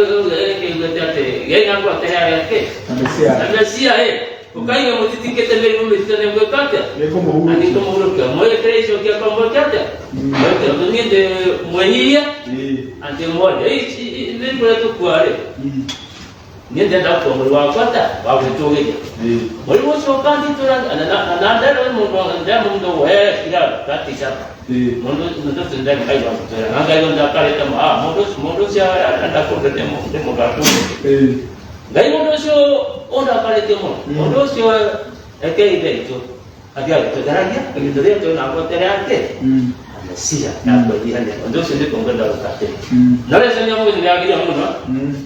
ke te ye na kwa te ya ke amesia ukai ya mutiti ke te le mu te ne ko kata ani ko mu ko mo ye kreisho ke ko mo kata mo te ndo ni de moyia ante mo de ni ko to kware ni ndio kwa mwili wako hata wawetoge mwili wako kandi tura na ndio mundu wewe kila kati chapa mundu tunda kai wa tura na kai ndo kale kama mundu sia anda kwa demo gato ngai mundu sio onda kale demo mundu sio eke hicho adia to daraja ndio to na kwa terate sia na kwa dia ndio sio ndio kwenda ukate na leo sasa mungu ndio agilia mungu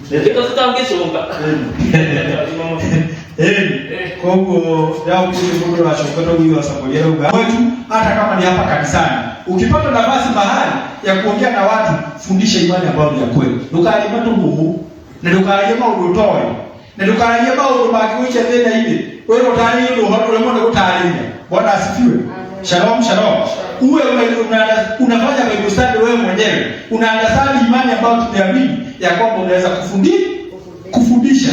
ndio tutaongea shomba Kongo dao kule mundu wa shokoto huyu wa Sambolia wetu hata kama ni hapa kanisani ukipata nafasi mahali ya kuongea na watu fundisha imani ambayo ni ya kweli ndukaje mtu Mungu na ndukaje maundu toy na ndukaje maundu bakiwicha tena hivi wewe utani ndio hapo leo ndio utaalinya Bwana asifiwe shalom shalom uwe unafanya Bible study wewe mwenyewe unaandaa imani ambayo tumeamini ya kwamba unaweza kufundisha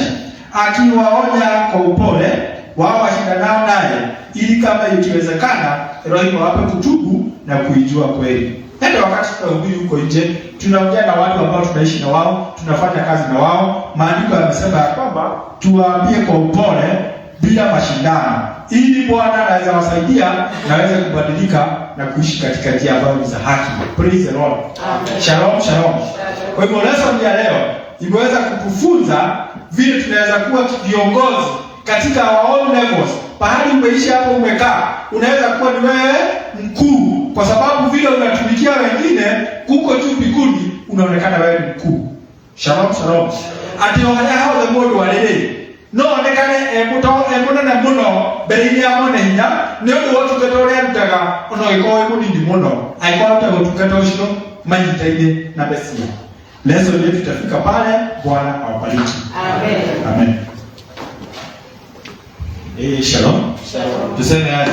akiwaonya kwa upole wao washindanao naye ili kama ikiwezekana roho wape kutubu na kuijua kweli. Hata wakati tunahubiri huko nje tunaongea na watu ambao tunaishi na wao, tunafanya kazi na wao. Maandiko yanasema ya kwamba tuwaambie kwa upole bila mashindano ili Bwana anaweza wasaidia na waweze kubadilika na kuishi katika njia ambayo ni za haki. Praise the Lord. Amen. Shalom shalom. Kwa hivyo lesson ya leo imeweza kukufunza vile tunaweza kuwa viongozi katika our own levels. Pahali umeishi hapo umekaa, unaweza kuwa ni wewe mkuu kwa sababu vile unatumikia wengine kuko juu mbinguni unaonekana wewe ni mkuu. Shalom shalom. Ati hao the modu walele. No nekane emuna na muno berili ya mone hinya ne ndo watu ketoria mtaga ono ikowe mudi muno aikwa mtaga tukatoshino manyitaide na besia. Lesson yetu tutafika pale. Bwana awabariki. Amen. Amen. Shalom. Shalom. Tuseme aje.